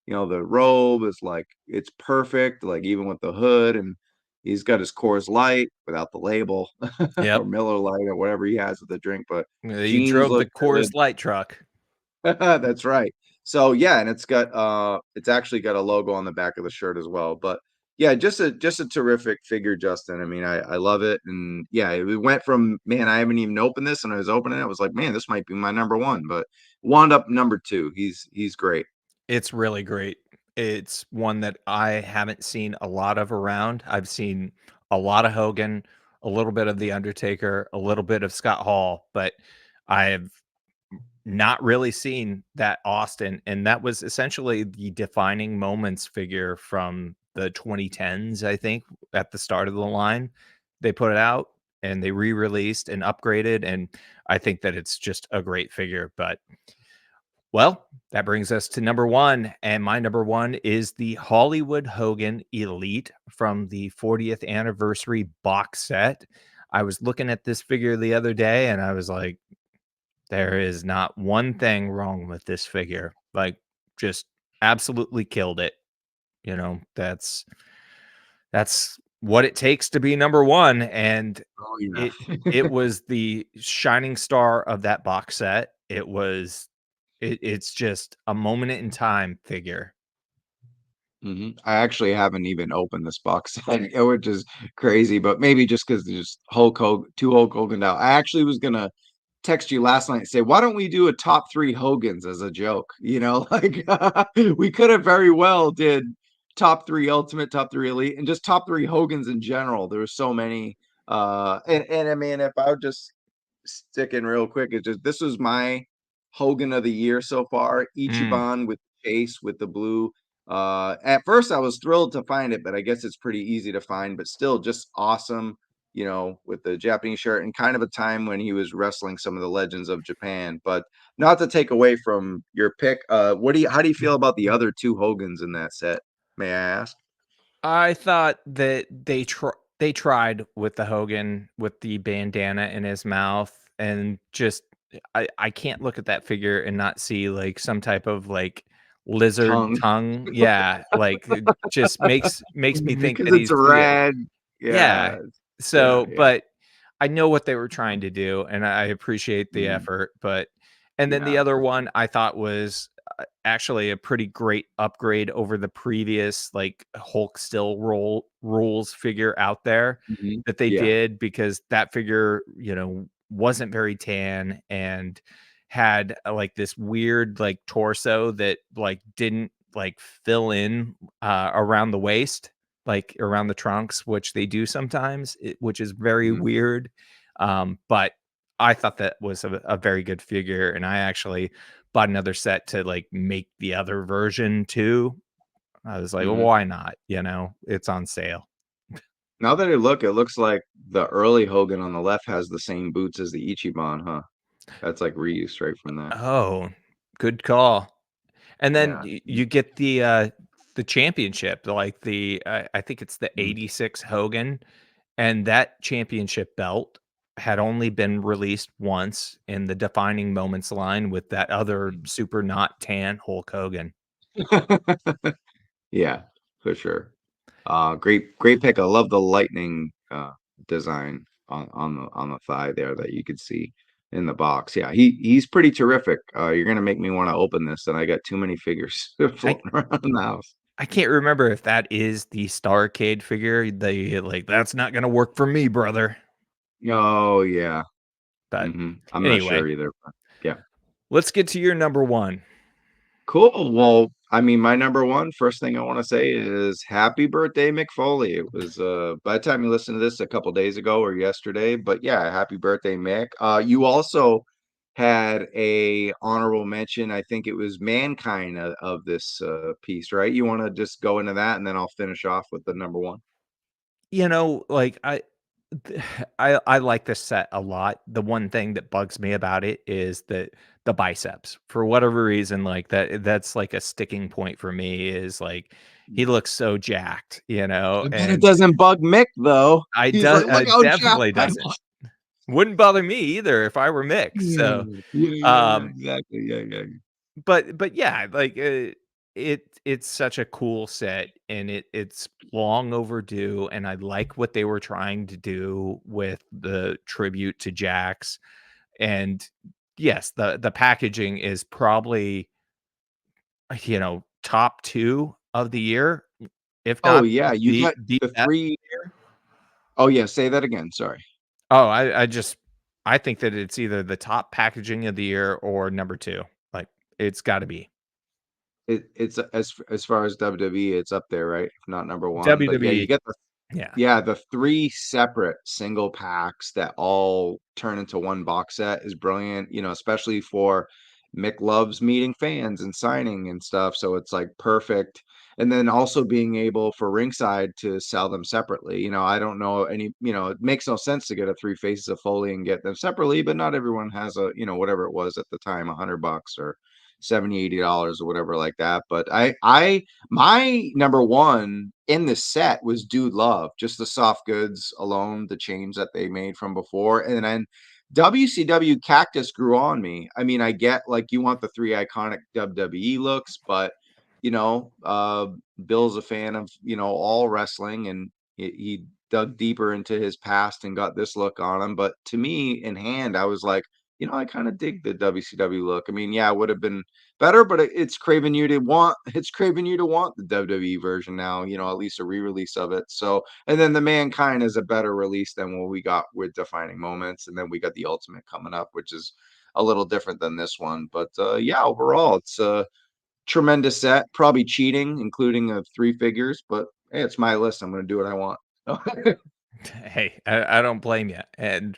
you know, the robe is like it's perfect, like even with the hood, and he's got his Coors Light without the label, or Yep. Miller Light or whatever he has with the drink. But He jeans drove the look good. Coors Light truck. That's right. So yeah, and it's actually got a logo on the back of the shirt as well. But yeah, just a terrific figure, Justin. I mean, I love it. And yeah, it went from, man, I haven't even opened this, and I was opening it, I was like, man, this might be my number one, but wound up number two. He's great. It's really great. It's one that I haven't seen a lot of around. I've seen a lot of Hogan, a little bit of The Undertaker, a little bit of Scott Hall, but I have not really seen that Austin. And that was essentially the defining moments figure from the 2010s, I think, at the start of the line. They put it out and they re-released and upgraded. And I think that it's just a great figure. But well, that brings us to number one. And my number one is the Hollywood Hogan Elite from the 40th anniversary box set. I was looking at this figure the other day and I was like, there is not one thing wrong with this figure. Like, just absolutely killed it. You know, that's what it takes to be number one. And Oh it yeah. it was the shining star of that box set. It's just a moment in time figure. I actually haven't even opened this box set, which is crazy, but maybe just because there's Hulk Hogan, two Hulk Hogan now. I actually was gonna text you last night and say, why don't we do a top three Hogans as a joke? You know, like we could have very well did top three Ultimate, top three Elite, and just top three Hogans in general. There were so many. And I mean, if I would just stick in real quick, it's just this was my Hogan of the year so far. Mm. Ichiban with Chase with the blue. At first I was thrilled to find it, but I guess it's pretty easy to find, but still just awesome, you know, with the Japanese shirt and kind of a time when he was wrestling some of the legends of Japan. But not to take away from your pick, how do you feel about the other two Hogans in that set? May I ask? I thought that they tried with the Hogan with the bandana in his mouth and just I can't look at that figure and not see like some type of like lizard Tongue. tongue. Yeah, like it just makes me think Because that it's he's yeah, red. yeah. Yeah. Yeah, So, yeah. but I know what they were trying to do, and I appreciate the Mhm. effort, but and then the Yeah, other for one sure. I thought was, actually a pretty great upgrade over the previous, like, Hulk still rules figure out there that they Yeah. did because that figure, wasn't very tan and had, like, this weird, like, torso that, like, didn't, like, fill in, around the waist like around the trunks, which they do sometimes, which is very Mhm. weird. But I thought that was a very good figure, and I actually bought another set to like make the other version too. I was like, well, Mhm. why not? It's on sale. Now that I look, it looks like the early Hogan on the left has the same boots as the Ichiban, huh? That's like reused right from that. Oh, good call. And then Yeah. you get the championship, like I think it's the Mhm. 86 Hogan, and that championship belt had only been released once in the defining moments line with that other Mhm. super not tan Hulk Hogan. Yeah, for sure. Great pick. I love the lightning design on the thigh there that you could see in the box. Yeah, he's pretty terrific. You're gonna make me want to open this, and I got too many figures I floating around the house. I can't remember if that is the Starcade figure. They like that's not gonna work for me, brother. Oh yeah. But I'm not anyway, sure either. But yeah. let's get to your number one. Cool. Well, I mean, my number one, first thing I want to say is happy birthday, Mick Foley. It was by the time you listen to this a couple days ago or yesterday, but yeah, happy birthday, Mick. You also had a honorable mention. I think it was Mankind of this piece, right? You want to just go into that and then I'll finish off with the number one. Like I like this set a lot. The one thing that bugs me about it is that the biceps. For whatever reason, like that's like a sticking point for me is like he looks so jacked, I bet it and doesn't bug Mick though. I He's does like, look how jacked definitely I doesn't. Wouldn't bother me either if I were Mick. So, Yeah, um, exactly. Yeah. but yeah, like it's such a cool set, and it's long overdue, and I like what they were trying to do with the tribute to Jax. And yes, the packaging is probably, top 2 of the year, if Oh, not yeah, you the got the the best 3. year. Oh, yeah, say that again, sorry. Oh, I think that it's either the top packaging of the year or number 2. Like, it's gotta be. It's as far as WWE, it's up there, right? If not number 1, but yeah, you WWE, get the yeah. yeah, the 3 separate single packs that all turn into one box set is brilliant, especially for Mick loves meeting fans and signing and stuff, so it's, like, perfect, and then also being able for Ringside to sell them separately, I don't know it makes no sense to get a 3 Faces of Foley and get them separately, but not everyone has whatever it was at the time, $100 or 70, $80 or whatever like that, but my number 1 in the set was Dude Love, just the soft goods alone, the change that they made from before, and then WCW Cactus grew on me. I mean, I get, like, you want the 3 iconic WWE looks, but, you know, uh, Bill's a fan of, all wrestling, and he dug deeper into his past and got this look on him, but to me, in hand, I was like, I kinda dig the WCW look. I mean, yeah, it would have been better, but it's craving you to want the WWE version now, at least a re-release of it. So, and then the Mankind is a better release than what we got with Defining Moments, and then we got the Ultimate coming up, which is a little different than this one. But yeah, overall, it's a tremendous set. Probably cheating, including 3 figures, but hey, it's my list. I'm going to do what I want. Hey, I don't blame you, and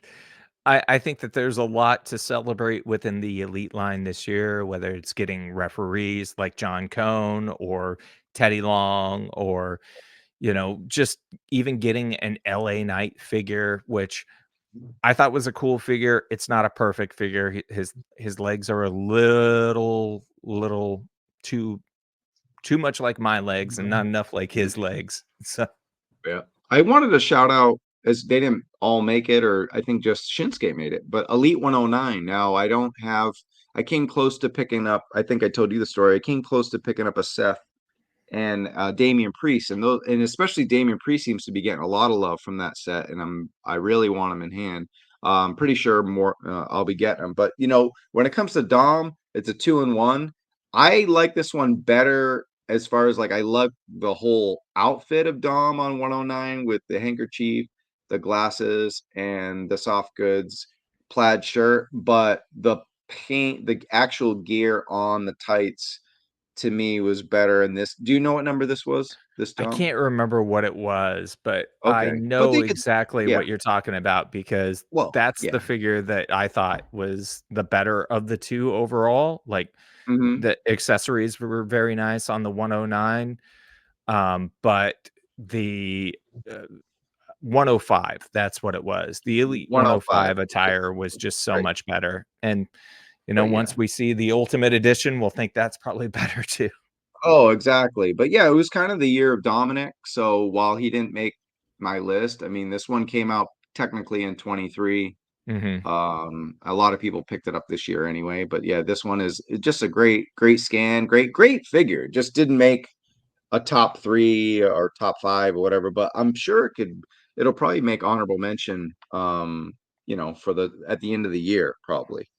I think that there's a lot to celebrate within the elite line this year, whether it's getting referees like John Cone or Teddy Long, or, just even getting an LA Knight figure, which I thought was a cool figure. It's not a perfect figure. His legs are a little too too much like my legs and not enough like his legs. So Yeah. I wanted to shout out as they didn't all make it, or I think just Shinsuke made it, but Elite 109. Now I came close to picking up, I think I told you the story. I came close to picking up a Seth and Damian Priest, and especially Damian Priest seems to be getting a lot of love from that set, and I really want him in hand. I'm pretty sure more I'll be getting him, but when it comes to Dom, it's a 2-in-1. I like this one better as far as like I love the whole outfit of Dom on 109 with the handkerchief, the glasses, and the soft goods plaid shirt, but the paint, the actual gear on the tights to me was better in this. Do you know what number this was? This I Dom? can't remember what it was, but I Okay. But know they could exactly yeah. what you're talking about because Well, that's yeah. the figure that I thought was the better of the 2 overall. Like, Mhm. the accessories were very nice on the 109, but the, uh, 105, that's what it was. The Elite 105. 105 attire was just so Great. much better, and, But once yeah. we see the Ultimate Edition, we'll think that's probably better too. Oh, exactly. But yeah, it was kind of the year of Dominic. So while he didn't make my list, I mean, this one came out technically in 23. Mhm. A lot of people picked it up this year anyway. But yeah, this one is just a great scan, great figure. Just didn't make a top 3 or top 5 or whatever, but I'm sure it'll probably make honorable mention, for the at the end of the year, probably,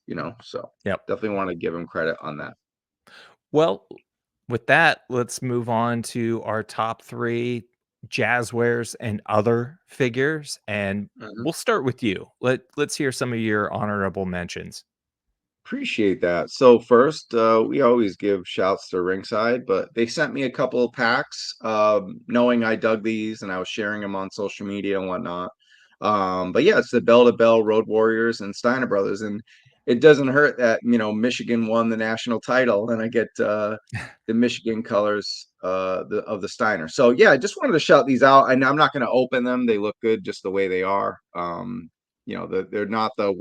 so Yep. definitely want to give him credit on that. Well, with that, let's move on to our top 3 Jazzwares and other figures, and Mhm. we'll start with you. Let's hear some of your honorable mentions. Appreciate that. So first, we always give shouts to Ringside, but they sent me a couple of packs, knowing I dug these and I was sharing them on social media and whatnot. But yeah, it's the Bell to Bell Road Warriors and Steiner Brothers, and it doesn't hurt that Michigan won the national title, and I get the Michigan colors of the Steiner. So yeah, I just wanted to shout these out. And I'm not going to open them; they look good just the way they are. They're not the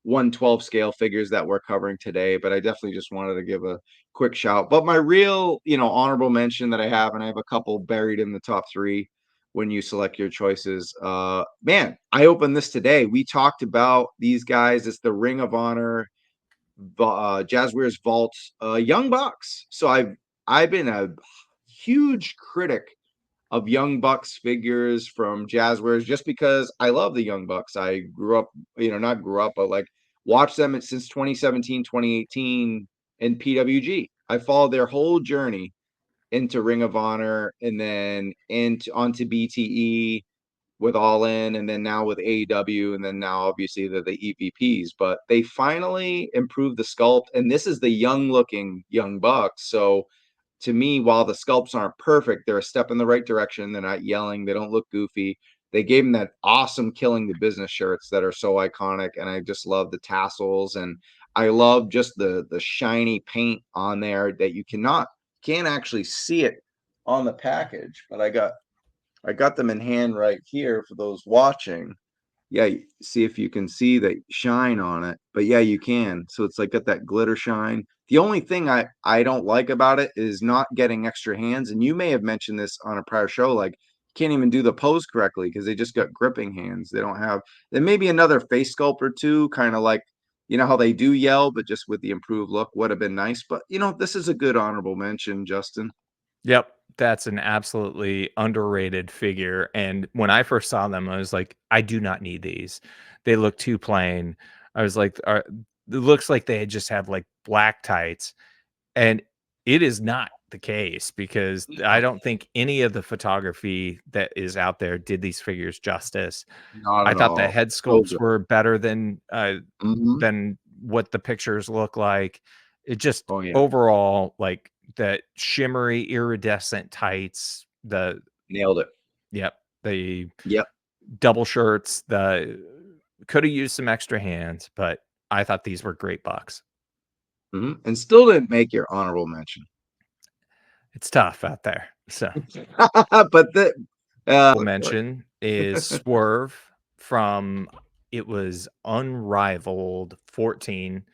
1/12 scale figures that we're covering today, but I definitely just wanted to give a quick shout. But my real, honorable mention that I have, and I have a couple buried in the top 3, when you select your choices. Man, I opened this today. We talked about these guys. It's the Ring of Honor, Jazwares Vaults, Young Bucks. So I've been a huge critic of Young Bucks figures from Jazwares just because I love the Young Bucks. I grew up, not grew up, but like watched them since 2017, 2018 in PWG. I followed their whole journey into Ring of Honor and then onto BTE with All In, and then now with AEW, and then now obviously the EVPs. But they finally improved the sculpt, and this is the young looking Young Bucks. So to me, while the sculpts aren't perfect, they're a step in the right direction. They're not yelling. They don't look goofy. They gave them that awesome Killing the Business shirts that are so iconic, and I just love the tassels, and I love just the shiny paint on there that you can't actually see it on the package. But I got them in hand right here for those watching. Yeah, see if you can see the shine on it. But yeah, you can. So it's like got that glitter shine. The only thing I don't like about it is not getting extra hands. And you may have mentioned this on a prior show, like can't even do the pose correctly because they just got gripping hands. They don't have. Then maybe another face sculpt or two, kind of like how they do yell, but just with the improved look would have been nice. But this is a good honorable mention, Justin. Yep, that's an absolutely underrated figure, and when I first saw them, I was like, "I do not need these. They look too plain." I was like, it looks like they just have, like, black tights," and it is not the case because I No, don't think any of the photography that is out there did these figures justice. not I at thought the all. head So sculpts good. were better Hmm. than what the pictures look like. It just Oh yeah, overall, like, the shimmery iridescent tights, the nailed it. yep, the Yep. double shirts, the coulda used some extra hands, but I thought these were great bucks. And still didn't make your honorable mention. It's tough out there, so But we'll what? mention is Swerve from it was Unrivaled 14.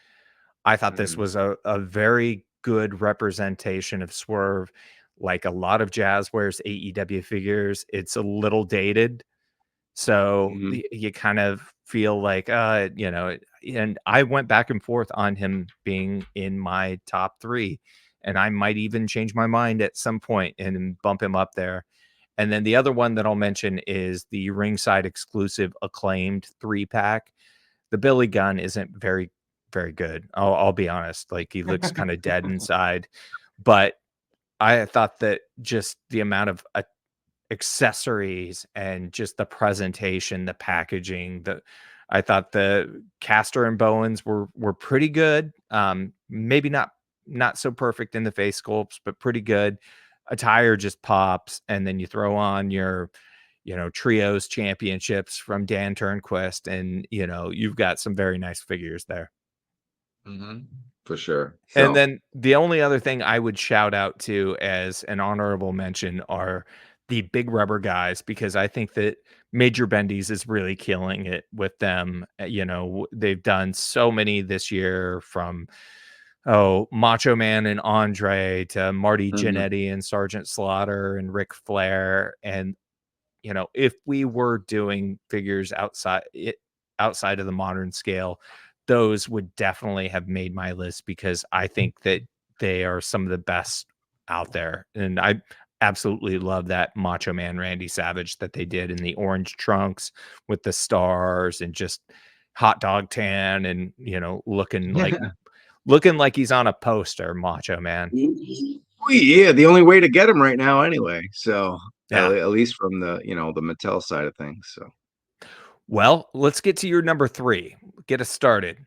I thought this Mhm, was a very good representation of Swerve. Like a lot of Jazwares AEW figures, it's a little dated. So mhm, you kind of feel like, and I went back and forth on him being in my top three. And I might even change my mind at some point and bump him up there. And then the other one that I'll mention is the ringside exclusive acclaimed 3-pack. The Billy Gunn isn't very, very good. I'll be honest. Like he looks kind of dead inside. But I thought that just the amount of accessories and just the presentation, the packaging, I thought the Castor and Bowens were pretty good. Maybe not so perfect in the face sculpts, but pretty good. Attire just pops, and then you throw on your, trios championships from Dan Turnquist, and you've got some very nice figures there. mhm. For sure. And So, then the only other thing I would shout out to as an honorable mention are the big rubber guys, because I think that Major Bendy's is really killing it with them. They've done so many this year from, Macho Man and Andre to Marty mhm, Jannetty and Sergeant Slaughter and Ric Flair. And if we were doing figures outside of the modern scale, those would definitely have made my list because I think that they are some of the best out there. And I absolutely love that Macho Man Randy Savage that they did in the orange trunks with the stars and just hot dog tan and looking like he's on a poster, Macho Man. yeah, the only way to get him right now anyway. So, Yeah. at least from the Mattel side of things. So, Well, let's get to your number 3. Get us started.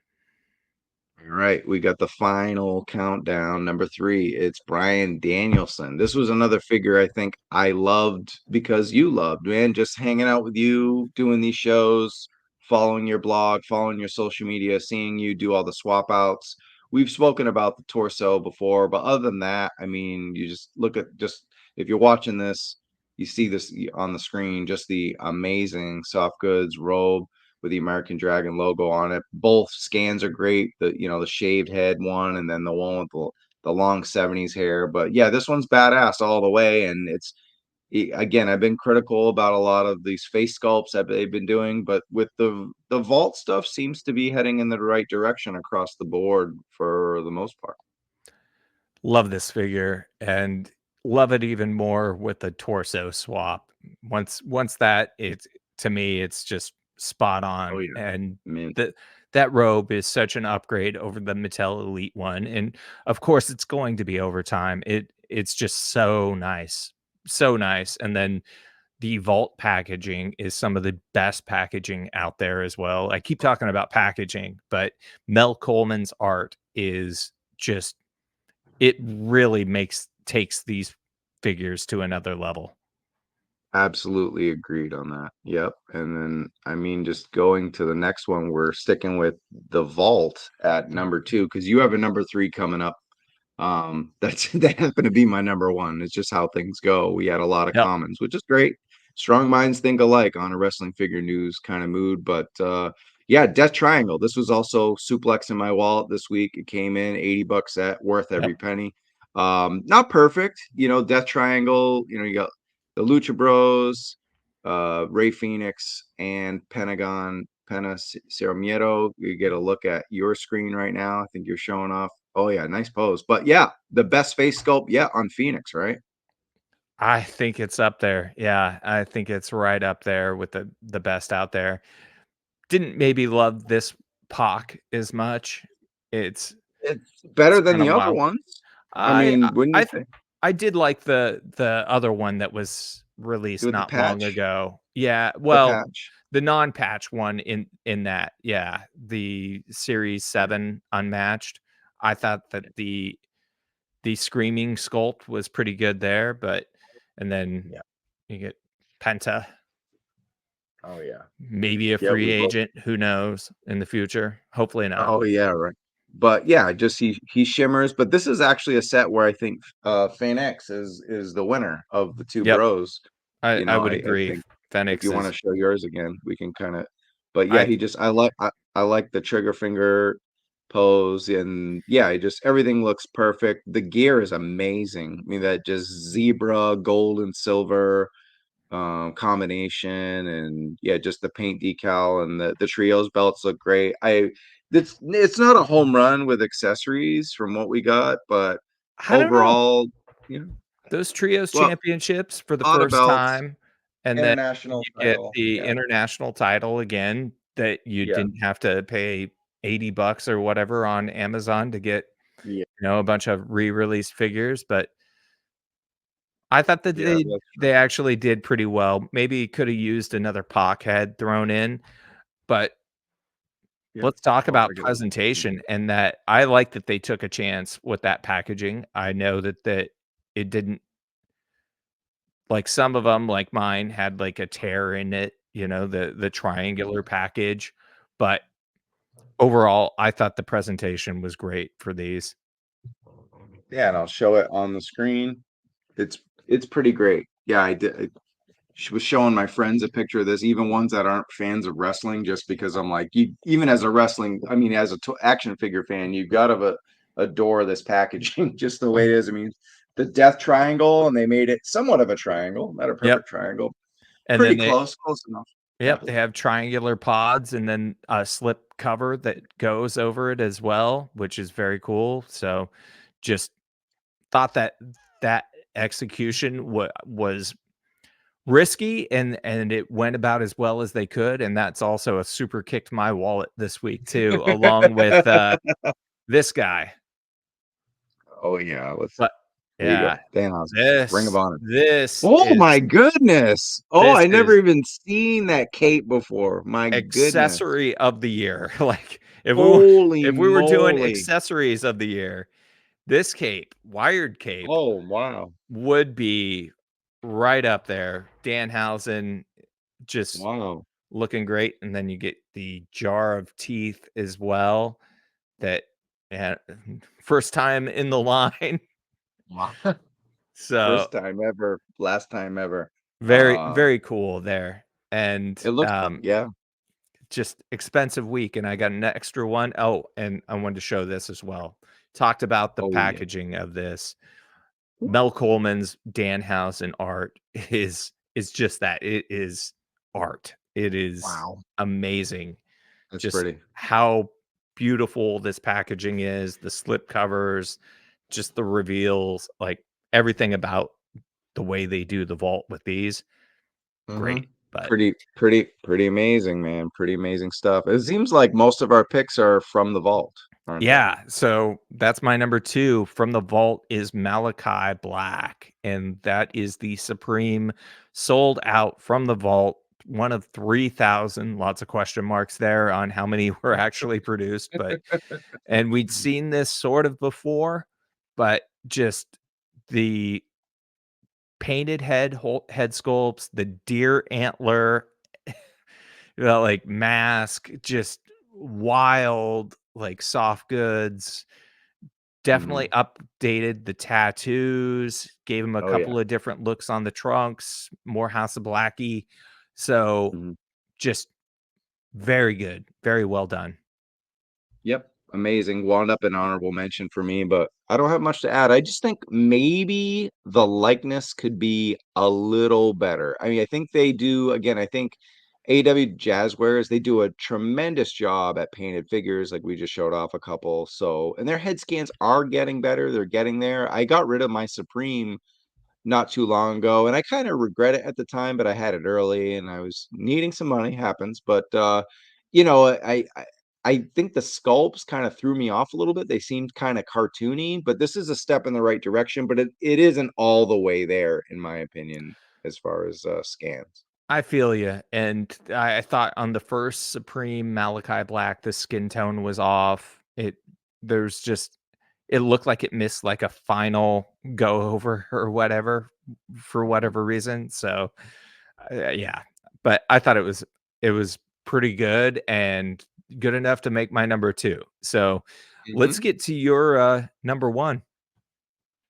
all right, we got the final countdown. Number three, it's Brian Danielson. This was another figure I think I loved because you loved, man. Just hanging out with you, doing these shows, following your blog, following your social media, seeing you do all the swap outs. We've spoken about the torso before, but other than that, I mean, you just look at just if you're watching this, you see this on the screen, just the amazing soft goods robe with the American Dragon logo on it. Both scans are great. The shaved head one, and then the one with the long 70s hair. But yeah, this one's badass all the way, and again, I've been critical about a lot of these face sculpts that they've been doing, but with the vault stuff seems to be heading in the right direction across the board for the most part. Love this figure and love it even more with the torso swap. Once that, it's to me, it's just spot Oh on. yeah, And mint. that robe is such an upgrade over the Mattel Elite one. And of course it's going to be over time. It's just so nice. So nice. And then the vault packaging is some of the best packaging out there as well. I keep talking about packaging, but Mel Coleman's art is just, it really takes these figures to another level. Absolutely agreed on that. Yep. And then, I mean, just going to the next one, we're sticking with the vault at number 2 because you have a number 3 coming up. That's that happened to be my number 1. It's just how things go. We had a lot of Yep, commons, which is great. Strong minds think alike on a wrestling figure news kind of mood. But yeah, Death Triangle. This was also suplex in my wallet this week. It came in $80 set, worth every yep. penny. Not perfect, Death Triangle. You got the Lucha Bros, Ray Phoenix, and Pena Ceramiento. You get a look at your screen right now. I think you're showing off. Oh yeah, nice pose. But yeah, the best face sculpt yet on Phoenix, right? I think it's up there. Yeah, I think it's right up there with the best out there. Didn't maybe love this Pac as much. It's It's it's better than been a the other while. ones. I I mean, wouldn't you I say? I did like the other one that was released With the not long patch, ago. Yeah, the well, patch. the non-patch one in that, yeah, the Series Yeah, 7 unmatched. I thought that the screaming sculpt was pretty good there, but and then yeah. you get Penta, Oh yeah. maybe a Yeah, free we both. agent, who knows in the future. Hopefully not. Oh yeah, right. But yeah, just he shimmers. But this is actually a set where I think Phoenix is the winner of the two Yep, bros. I would I agree. think if Fenix you want to is show yours again, we can kind of. But yeah, I he just I like the trigger finger pose and yeah, it just everything looks perfect. The gear is amazing. I mean that just zebra, gold and silver combination and yeah, just the paint decal and the trios belts look great. It's not a home run with accessories from what we got, but I don't know. overall, you know, Those trios well, championships for the a lot of first belts, time, and then international you get title. the Yeah. international title again that you Yeah. didn't have to pay $80 or whatever on Amazon to get, Yeah. a bunch of re-released figures, but I thought that Yeah, that's true. they actually did pretty well. Maybe coulda used another Pac head thrown in, but Yeah. let's talk Oh, if about I get a little presentation and that I like that they took a chance with that packaging. I know that it didn't, like, some of them, like mine, had, like, a tear in it, the triangular package, but overall, I thought the presentation was great for these. yeah, and I'll show it on the screen. It's it's pretty great. Yeah, I did. Was showing my friends a picture of this, even ones that aren't fans of wrestling, just because I'm like, you even as a wrestling, I mean, as a action figure fan, you gotta adore this packaging just the way it is. I mean, the death triangle, and they made it somewhat of a triangle, not a Yep, perfect triangle, and pretty then they close, close enough. Yeah, yep, they have triangular pods and then a slip cover that goes over it as well, which is very cool, so just thought that that execution was risky and it went about as well as they could, and that's also a super kicked my wallet this week too, along with, this guy. oh yeah, let's. But There you go, yeah, Danhausen, Ring of this Honor. this Oh is my goodness! Oh, this I never is even seen that cape before. My goodness! accessory of the year. Like, Holy if we were doing moly! accessories of the year, this cape, wired cape, Oh wow! would be right up there. Danhausen just Wow! looking great, and then you get the jar of teeth as well that, yeah, first time in the line. Wow. So, First time ever, last time ever. very, Uh, very cool there, and, it looks yeah. just expensive week, and I got an extra one. Oh, and I wanted to show this as well. Talked about the Oh, yeah. packaging of this. Mel Coleman's Danhausen art is just that. It is art. It is Wow, amazing. that's Just pretty. how beautiful this packaging is, the slip covers, just the reveals, like everything about the way they do the vault with these. Mhm. Great. But Pretty amazing, man. Pretty amazing stuff. It seems like most of our picks are from the vault, aren't they? yeah, so that's my number 2 from the vault is Malachi Black, and that is the Supreme sold out from the vault, one of 3,000, lots of question marks there on how many were actually produced, but and we'd seen this sort of before, but just the painted head sculpts, the deer antler, like mask, just wild, like soft goods. Definitely Mhm. updated the tattoos, gave him a Oh, yeah. couple of different looks on the trunks, more House of Blackie. So, Mhm. just very good, very well done. Yep, amazing. Wound up an honorable mention for me, but I don't have much to add. I just think maybe the likeness could be a little better. I mean, I think they do, again, I think AEW Jazwares, they do a tremendous job at painted figures, like we just showed off a couple. So, and their head scans are getting better. They're getting there. I got rid of my Supreme not too long ago, and I kinda regret it at the time, but I had it early and I was needing some money, happens, but, you know, I think the sculpts kinda threw me off a little bit, they seemed kinda cartoony, but this is a step in the right direction, but it isn't all the way there, in my opinion, as far as, scans. I feel you, and I thought on the first Supreme Malachi Black, the skin tone was off. There's just it looked like it missed, like, a final go over or whatever, for Mhm. whatever reason, so, yeah, but I thought it was pretty good and good enough to make my number 2. So, let's Mhm. get to your, number 1.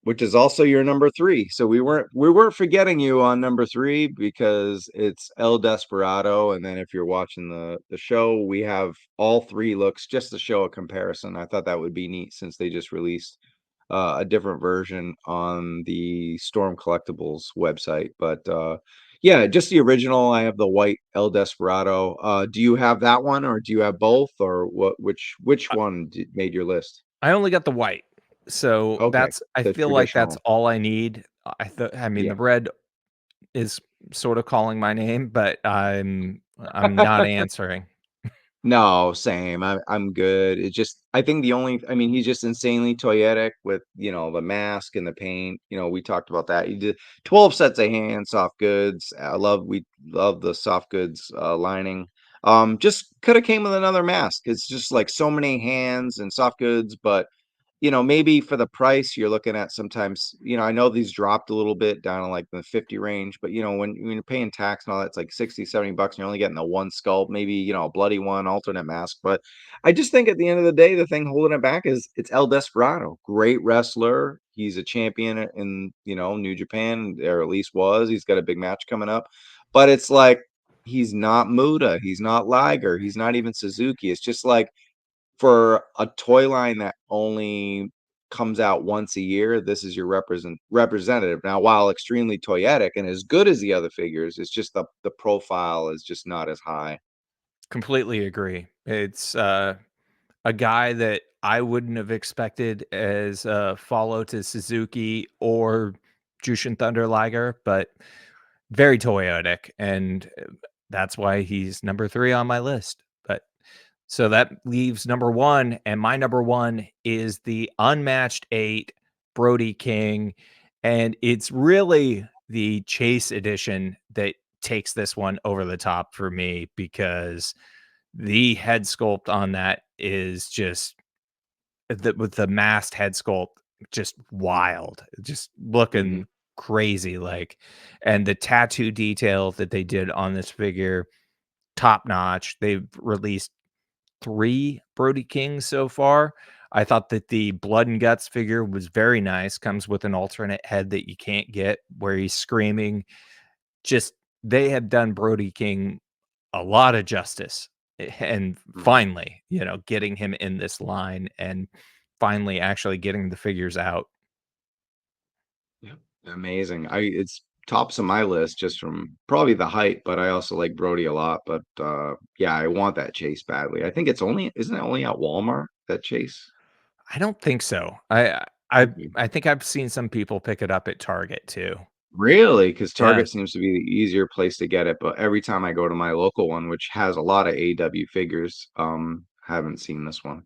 Which is also your number 3. So we weren't forgetting you on number 3 because it's El Desperado, and then if you're watching the show, we have all 3 looks just to show a comparison. I thought that would be neat since they just released, a different version on the Storm Collectibles website, but, yeah, just the original, I have the white El Desperado. Do you have that one, or do you have both, or which one made your list? I only got the white. So Okay, that's I the feel like that's traditional. all I need. I mean, Yeah. the red is sort of calling my name, but I'm not answering. No, same. I'm good. It's just I think the only I mean, he's just insanely toyetic with, the mask and the paint. We talked about that. He did 12 sets of hands, soft goods. We love the soft goods lining. Just could have came with another mask. It's just like so many hands and soft goods, but maybe for the price you're looking at sometimes, I know these dropped a little bit down in like the 50 range, but when you're paying tax and all that, it's like 60, 70 bucks and you're only getting the one sculpt, maybe, a bloody one, alternate mask. But I just think at the end of the day, the thing holding it back is it's El Desperado. Great wrestler. He's a champion in, New Japan, or at least was. He's got a big match coming up. But it's like he's not Muda, he's not Liger, he's not even Suzuki. It's just like for a toy line that only comes out once a year, this is your representative. Now, while extremely toyetic and as good as the other figures, it's just the profile is just not as high. Completely agree. It's a guy that I wouldn't have expected as a follow to Suzuki or Jushin Thunder Liger, but very toyotic, and that's why he's number 3 on my list. But so that leaves number 1, and my number 1 is the unmatched 8 Brody King, and it's really the Chase edition that takes this one over the top for me because the head sculpt on that is just with the masked head sculpt, just wild, just Mhm. looking crazy, like, and the tattoo detail that they did on this figure, top notch. They've released 3 Brody Kings so far. I thought that the Blood and Guts figure was very nice, comes with an alternate head that you can't get where he's screaming. Just they have done Brody King a lot of justice, and Mhm. finally, getting him in this line and finally actually getting the figures out. Amazing. It's tops of my list just from probably the height, but I also like Brody a lot. But yeah, I want that chase badly. I think isn't it only at Walmart, that chase? I don't think so. I Mhm. I think I've seen some people pick it up at Target too. Really? Because Yeah, Target seems to be the easier place to get it. But every time I go to my local one, which has a lot of AW figures, haven't seen this one.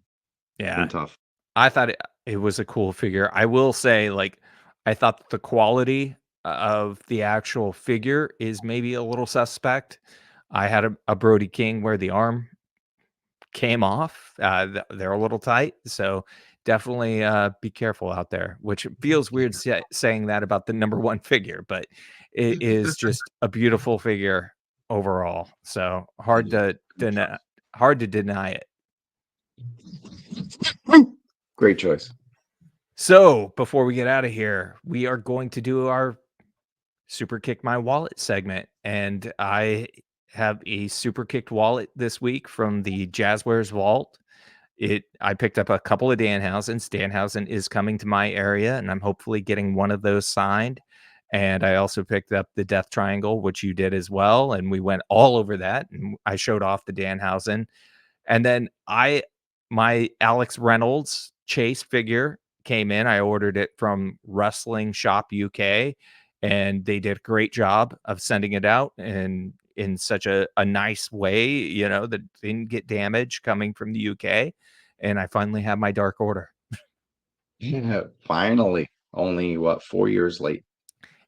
It's been yeah. tough. I thought it was a cool figure. I will say, like, I thought the quality of the actual figure is maybe a little suspect. I had a Brody King where the arm came off. They're a little tight, so definitely be careful out there. Which feels weird saying that about the number one figure, but it is just a beautiful figure overall. So hard to deny it. Great choice. So before we get out of here, we are going to do our super kick my wallet segment, and I have a super kicked wallet this week from the Jazwares Vault. I picked up a couple of Danhausens. Danhausen is coming to my area, and I'm hopefully getting one of those signed. And I also picked up the Death Triangle, which you did as well. And we went all over that. And I showed off the Danhausen. And then my Alex Reynolds Chase figure came in. I ordered it from Wrestling Shop UK, and they did a great job of sending it out and in such a nice way, that didn't get damage coming from the UK. And I finally have my Dark Order. Yeah, finally. Only what, 4 years late?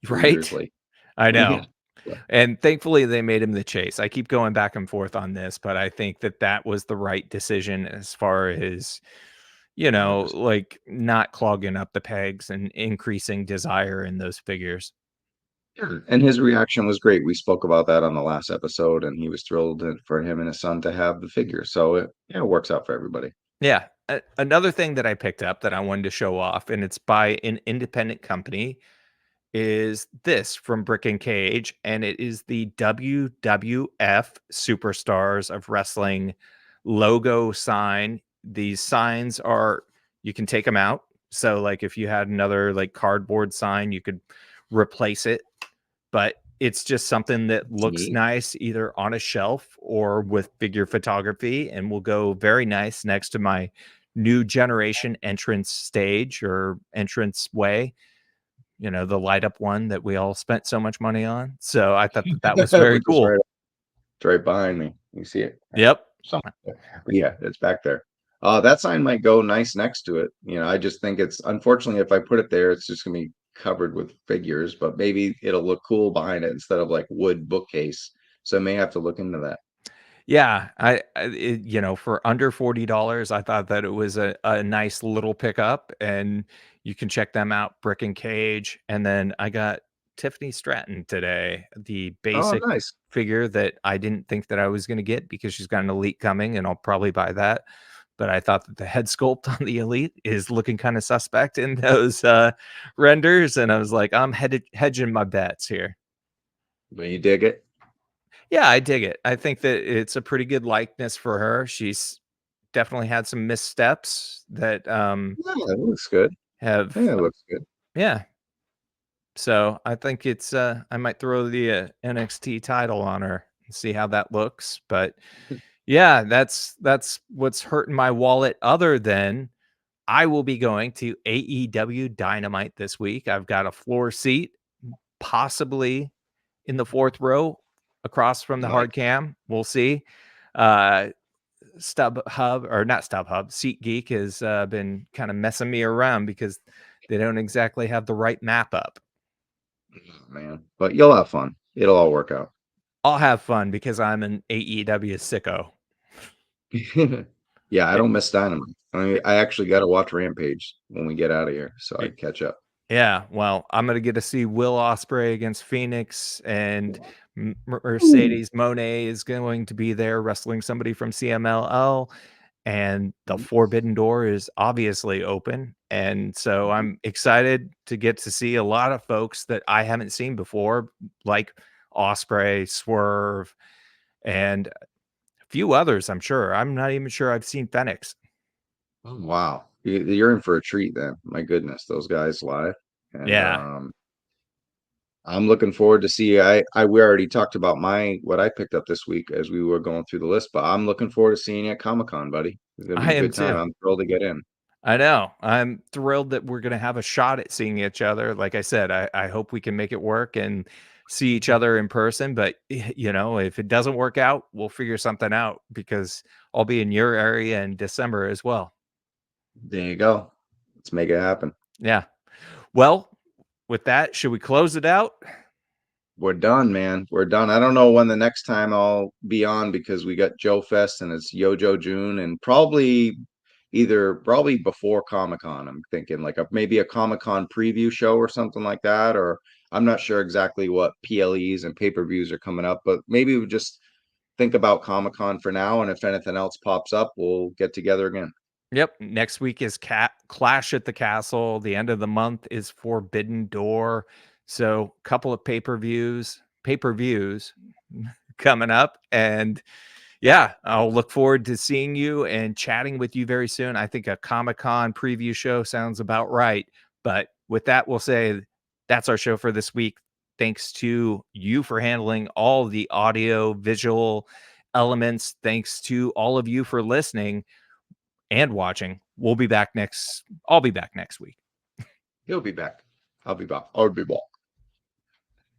3 years Right? late. I know. Yeah. Yeah. And thankfully, they made him the Chase. I keep going back and forth on this, but I think that that was the right decision as far as, 100%. like not clogging up the pegs and increasing desire in those figures. Yeah, and his reaction was great. We spoke about that on the last episode, and he was thrilled for him and his son to have the figure. So yeah, it works out for everybody. Yeah. Another thing that I picked up that I wanted to show off, and it's by an independent company, is this from Brick and Cage, and it is the WWF Superstars of Wrestling logo sign. These signs are you can take them out. So like if you had another like cardboard sign, you could replace it, but it's just something that That's looks neat. nice either on a shelf or with figure photography and will go very nice next to my new generation entrance stage or entrance way, the light up one that we all spent so much money on. So I thought that that was very We're just cool. right behind me. You see it? Yep. Somewhere. But yeah, it's back there. That sign might go nice next to it. I just think it's unfortunately if I put it there, it's just gonna be covered with figures, but maybe it'll look cool behind it instead of like wood bookcase. So I may have to look into that. Yeah, for under $40, I thought that it was a nice little pickup, and you can check them out, Brick and Cage. And then I got Tiffany Stratton today, the Oh, basic nice. figure that I didn't think that I was going to get because she's got an Elite coming, and I'll probably buy that. But I thought that the head sculpt on the Elite is looking kind of suspect in those renders, and I was like, I'm hedging my bets here. But you dig it? Yeah, I dig it. I think that it's a pretty good likeness for her. She's definitely had some missteps that, Yeah, it looks good. have Yeah, it looks good. yeah. So, I think I might throw the, NXT title on her and see how that looks, but yeah, that's what's hurting my wallet other than I will be going to AEW Dynamite this week. I've got a floor seat, possibly in the 4th row across from the hard Nice. cam. We'll see. Uh StubHub or not StubHub, SeatGeek has been kind of messing me around because they don't exactly have the right map up. Oh, man. But you'll have fun. It'll all work out. I'll have fun because I'm an AEW sicko. Yeah, I It, don't miss Dynamite. it, I actually got to watch Rampage when we get out of here, so I it- can catch up. yeah, well, I'm gonna get to see Will Osprey against Phoenix, and Ooh. Mercedes Monet is going to be there wrestling somebody from CMLL. And the forbidden door is obviously open, and so I'm excited to get to see a lot of folks that I haven't seen before, like Osprey, Swerve, and a few others. I'm not even sure I've seen Fenix. Oh, wow. You're in for a treat then. My goodness, those guys live. And Yeah, I'm looking forward to see. We already talked about what I picked up this week as we were going through the list, but I'm looking forward to seeing you at Comic-Con, buddy. It's gonna be I a am good time. too. I'm thrilled to get in. I know. I'm thrilled that we're going to have a shot at seeing each other. Like I said, I hope we can make it work and see each other in person. But, if it doesn't work out, we'll figure something out because I'll be in your area in December as well. There you go. Let's make it happen. Yeah. Well, with that, should we close it out? We're done, man. We're done. I don't know when the next time I'll be on because we got Joe Fest and it's Yojo June and probably before Comic-Con. I'm thinking like maybe a Comic-Con preview show or something like that. Or I'm not sure exactly what PLEs and pay-per-views are coming up, but maybe we just think about Comic-Con for now. And if anything else pops up, we'll get together again. Yep. Next week is Clash at the Castle. The end of the month is Forbidden Door. So, a couple of pay-per-views coming up. And yeah, I'll look forward to seeing you and chatting with you very soon. I think a Comic-Con preview show sounds about right. But with that, we'll say that's our show for this week. Thanks to you for handling all the audio, visual elements. Thanks to all of you for listening and watching. I'll be back next week. He'll be back. I'll be back.